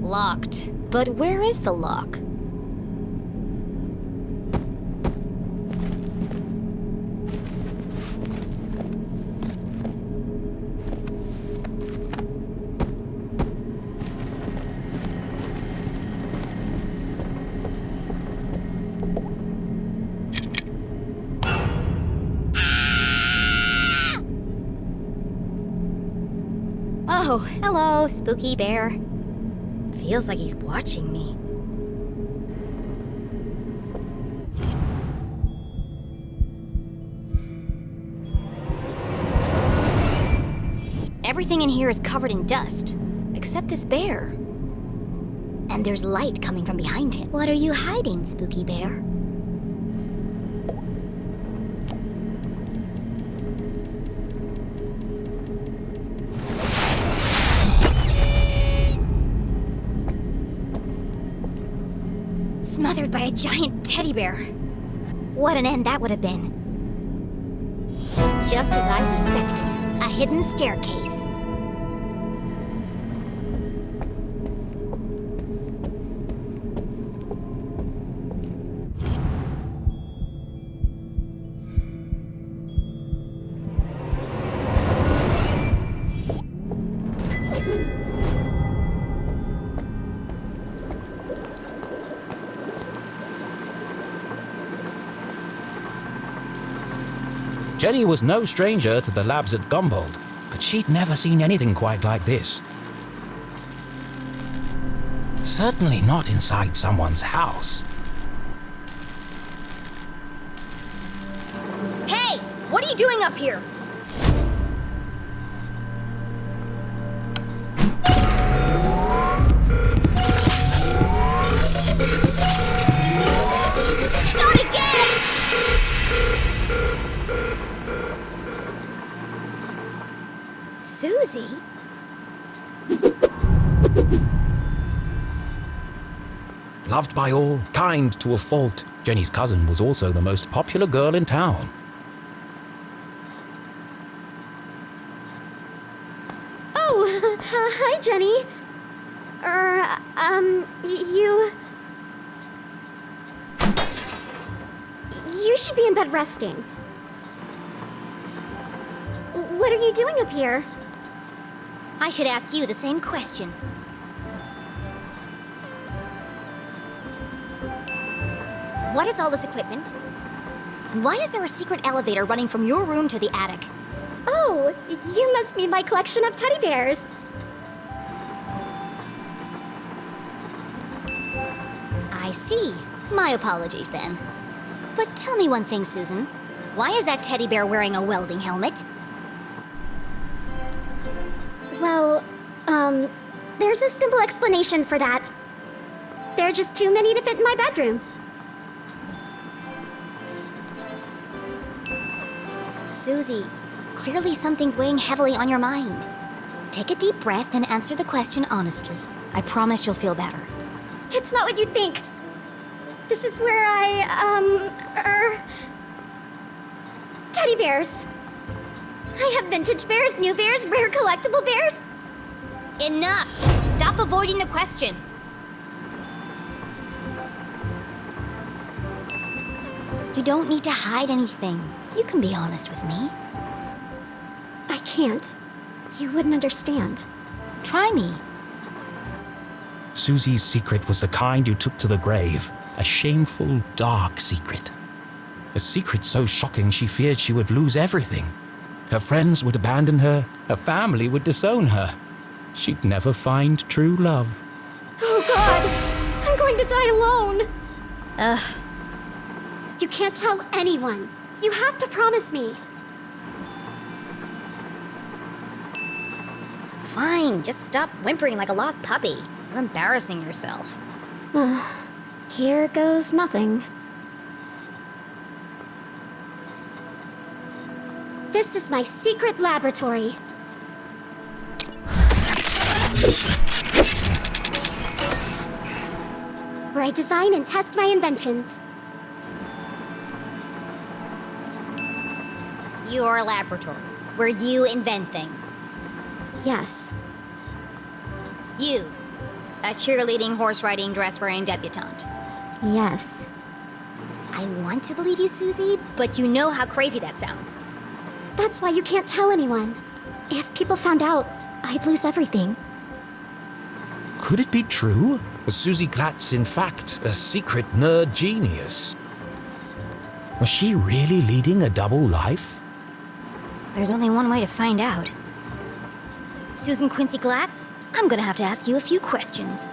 Locked. But where is the lock? Oh, hello, spooky bear. Feels like he's watching me. Everything in here is covered in dust, except this bear. And there's light coming from behind him. What are you hiding, spooky bear? Smothered by a giant teddy bear. What an end that would have been. Just as I suspected, a hidden staircase. Jenny was no stranger to the labs at Gumboldt, but she'd never seen anything quite like this. Certainly not inside someone's house. Hey! What are you doing up here? Not again! Susie? Loved by all, kind to a fault, Jenny's cousin was also the most popular girl in town. Oh, hi, Jenny. You should be in bed resting. What are you doing up here? I should ask you the same question. What is all this equipment? And why is there a secret elevator running from your room to the attic? Oh, you must mean my collection of teddy bears. I see. My apologies then. But tell me one thing, Susan. Why is that teddy bear wearing a welding helmet? Well, there's a simple explanation for that. There are just too many to fit in my bedroom. Susie, clearly something's weighing heavily on your mind. Take a deep breath and answer the question honestly. I promise you'll feel better. It's not what you think. This is where teddy bears. I have vintage bears, new bears, rare collectible bears. Enough! Stop avoiding the question. You don't need to hide anything. You can be honest with me. I can't. You wouldn't understand. Try me. Susie's secret was the kind you took to the grave. A shameful, dark secret. A secret so shocking she feared she would lose everything. Her friends would abandon her. Her family would disown her. She'd never find true love. Oh God! I'm going to die alone! Ugh. You can't tell anyone. You have to promise me. Fine, just stop whimpering like a lost puppy. You're embarrassing yourself. Here goes nothing. This is my secret laboratory. Where I design and test my inventions. Your laboratory, where you invent things. Yes. You, a cheerleading, horse-riding, dress-wearing debutante. Yes. I want to believe you, Susie, but you know how crazy that sounds. That's why you can't tell anyone. If people found out, I'd lose everything. Could it be true? Was Susie Glatz, in fact, a secret nerd genius? Was she really leading a double life? There's only one way to find out. Susan Quincy Glatz, I'm gonna have to ask you a few questions.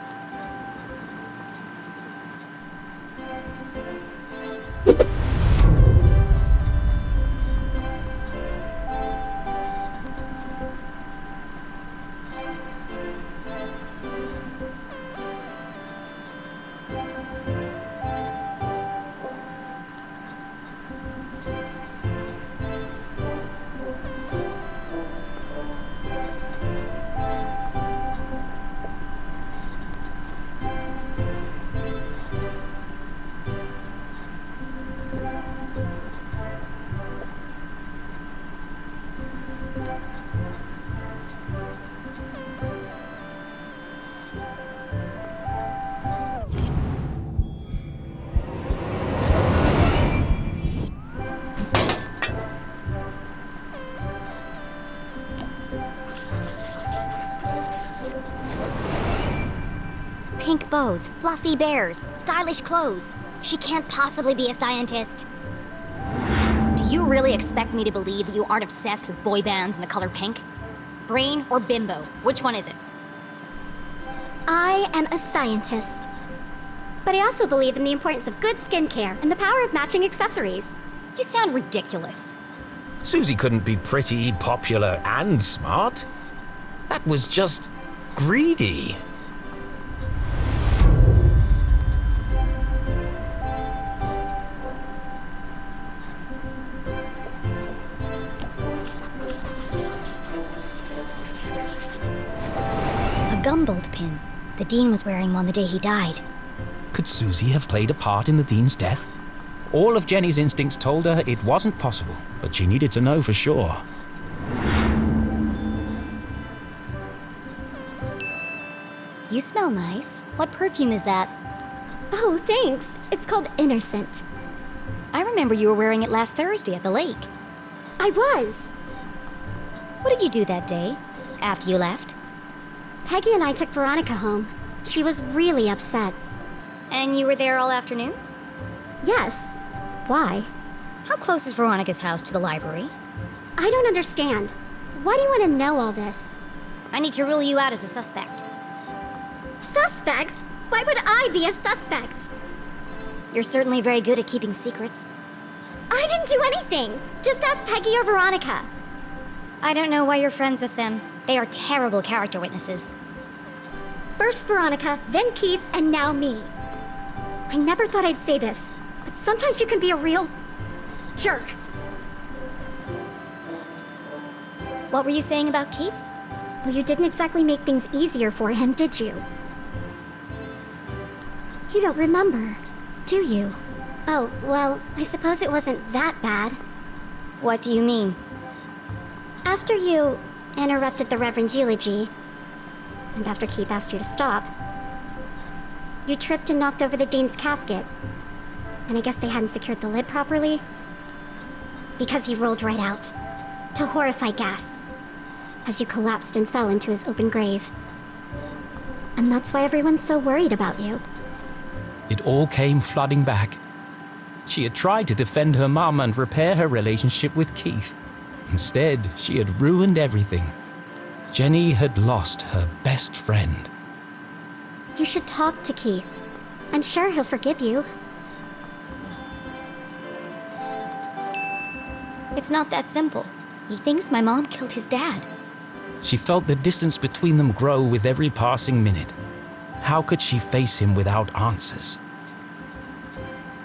Pink bows, fluffy bears, stylish clothes. She can't possibly be a scientist. Do you really expect me to believe that you aren't obsessed with boy bands and the color pink? Brain or bimbo? Which one is it? I am a scientist. But I also believe in the importance of good skincare and the power of matching accessories. You sound ridiculous. Susie couldn't be pretty, popular, and smart. That was just greedy. A Gumboldt pin. The Dean was wearing one the day he died. Could Susie have played a part in the Dean's death? All of Jenny's instincts told her it wasn't possible, but she needed to know for sure. You smell nice. What perfume is that? Oh, thanks. It's called Innocent. I remember you were wearing it last Thursday at the lake. I was. What did you do that day, after you left? Peggy and I took Veronica home. She was really upset. And you were there all afternoon? Yes. Why? How close is Veronica's house to the library? I don't understand. Why do you want to know all this? I need to rule you out as a suspect. Suspect? Why would I be a suspect? You're certainly very good at keeping secrets. I didn't do anything. Just ask Peggy or Veronica. I don't know why you're friends with them. They are terrible character witnesses. First Veronica, then Keith, and now me. I never thought I'd say this, but sometimes you can be a real jerk. What were you saying about Keith? Well, you didn't exactly make things easier for him, did you? You don't remember. Do you? Oh, well, I suppose it wasn't that bad. What do you mean? After you interrupted the Reverend's eulogy, and after Keith asked you to stop, you tripped and knocked over the Dean's casket. And I guess they hadn't secured the lid properly. Because he rolled right out, to horrified gasps, as you collapsed and fell into his open grave. And that's why everyone's so worried about you. It all came flooding back. She had tried to defend her mum and repair her relationship with Keith. Instead, she had ruined everything. Jenny had lost her best friend. You should talk to Keith. I'm sure he'll forgive you. It's not that simple. He thinks my mom killed his dad. She felt the distance between them grow with every passing minute. How could she face him without answers?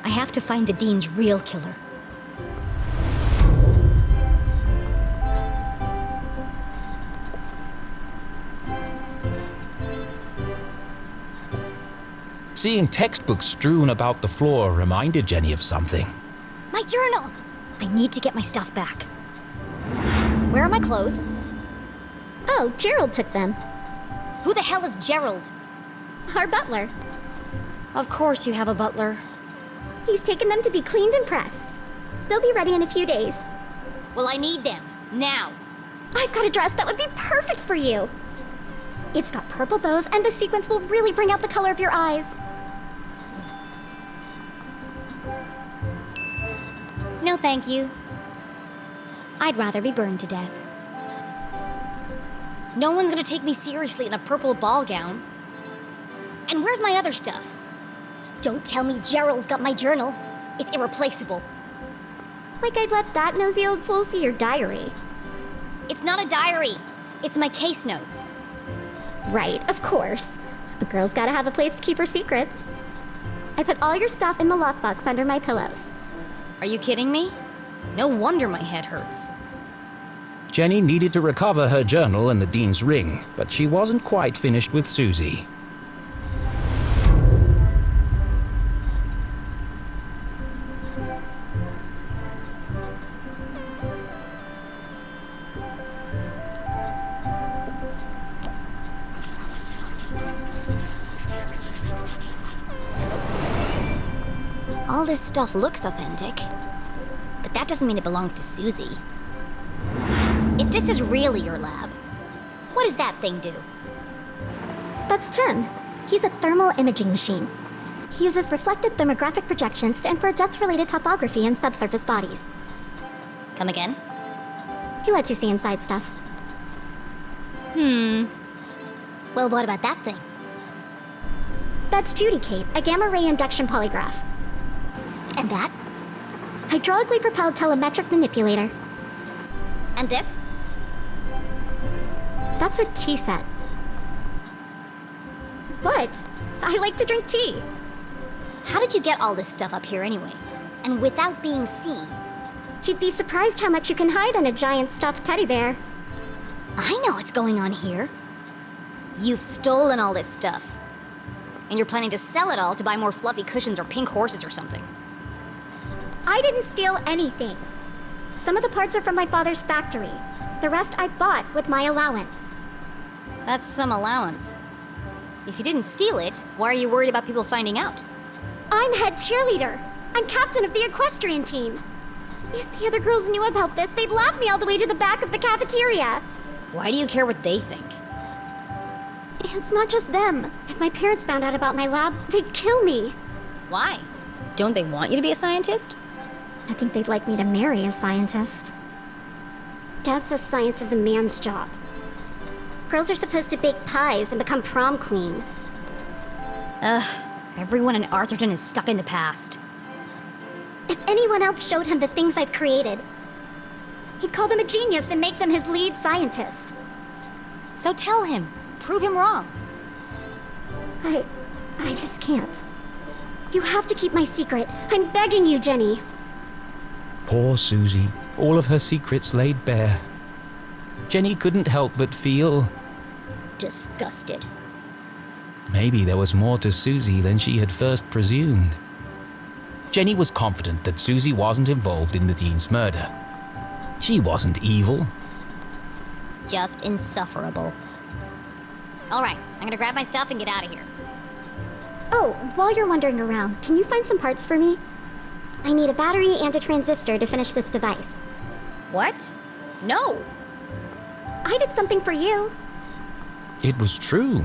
I have to find the Dean's real killer. Seeing textbooks strewn about the floor reminded Jenny of something. My journal! I need to get my stuff back. Where are my clothes? Oh, Gerald took them. Who the hell is Gerald? Our butler. Of course you have a butler. He's taken them to be cleaned and pressed. They'll be ready in a few days. Well, I need them. Now. I've got a dress that would be perfect for you. It's got purple bows, and the sequins will really bring out the color of your eyes. No, thank you. I'd rather be burned to death. No one's gonna take me seriously in a purple ball gown. And where's my other stuff? Don't tell me Gerald's got my journal. It's irreplaceable. Like I'd let that nosy old fool see your diary. It's not a diary. It's my case notes. Right, of course. A girl's gotta have a place to keep her secrets. I put all your stuff in the lockbox under my pillows. Are you kidding me? No wonder my head hurts. Jenny needed to recover her journal and the Dean's ring, but she wasn't quite finished with Susie. All this stuff looks authentic, but that doesn't mean it belongs to Susie. If this is really your lab, what does that thing do? That's Tim. He's a thermal imaging machine. He uses reflected thermographic projections to infer depth-related topography in subsurface bodies. Come again? He lets you see inside stuff. Well, what about that thing? That's Judy Kate, a gamma-ray induction polygraph. And that? Hydraulically propelled telemetric manipulator. And this? That's a tea set. What? I like to drink tea. How did you get all this stuff up here anyway? And without being seen? You'd be surprised how much you can hide on a giant stuffed teddy bear. I know what's going on here. You've stolen all this stuff. And you're planning to sell it all to buy more fluffy cushions or pink horses or something. I didn't steal anything. Some of the parts are from my father's factory. The rest I bought with my allowance. That's some allowance. If you didn't steal it, why are you worried about people finding out? I'm head cheerleader. I'm captain of the equestrian team. If the other girls knew about this, they'd laugh me all the way to the back of the cafeteria. Why do you care what they think? It's not just them. If my parents found out about my lab, they'd kill me. Why? Don't they want you to be a scientist? I think they'd like me to marry a scientist. Dad says science is a man's job. Girls are supposed to bake pies and become prom queen. Ugh, everyone in Артуртоне is stuck in the past. If anyone else showed him the things I've created, he'd call them a genius and make them his lead scientist. So tell him. Prove him wrong. I just can't. You have to keep my secret. I'm begging you, Jenny. Poor Susie. All of her secrets laid bare. Jenny couldn't help but feel disgusted. Maybe there was more to Susie than she had first presumed. Jenny was confident that Susie wasn't involved in the Dean's murder. She wasn't evil. Just insufferable. Alright, I'm gonna grab my stuff and get out of here. Oh, while you're wandering around, can you find some parts for me? I need a battery and a transistor to finish this device. What? No! I did something for you. It was true.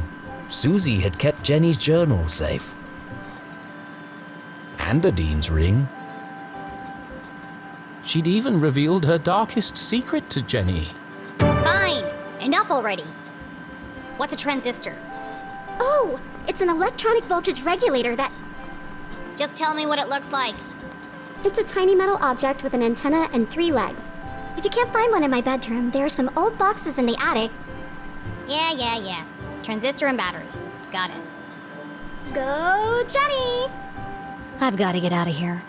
Susie had kept Jenny's journal safe. And the Dean's ring. She'd even revealed her darkest secret to Jenny. Fine! Enough already! What's a transistor? Oh, it's an electronic voltage regulator that... Just tell me what it looks like. It's a tiny metal object with an antenna and 3 legs. If you can't find one in my bedroom, there are some old boxes in the attic. Yeah. Transistor and battery. Got it. Go, Jenny! I've got to get out of here.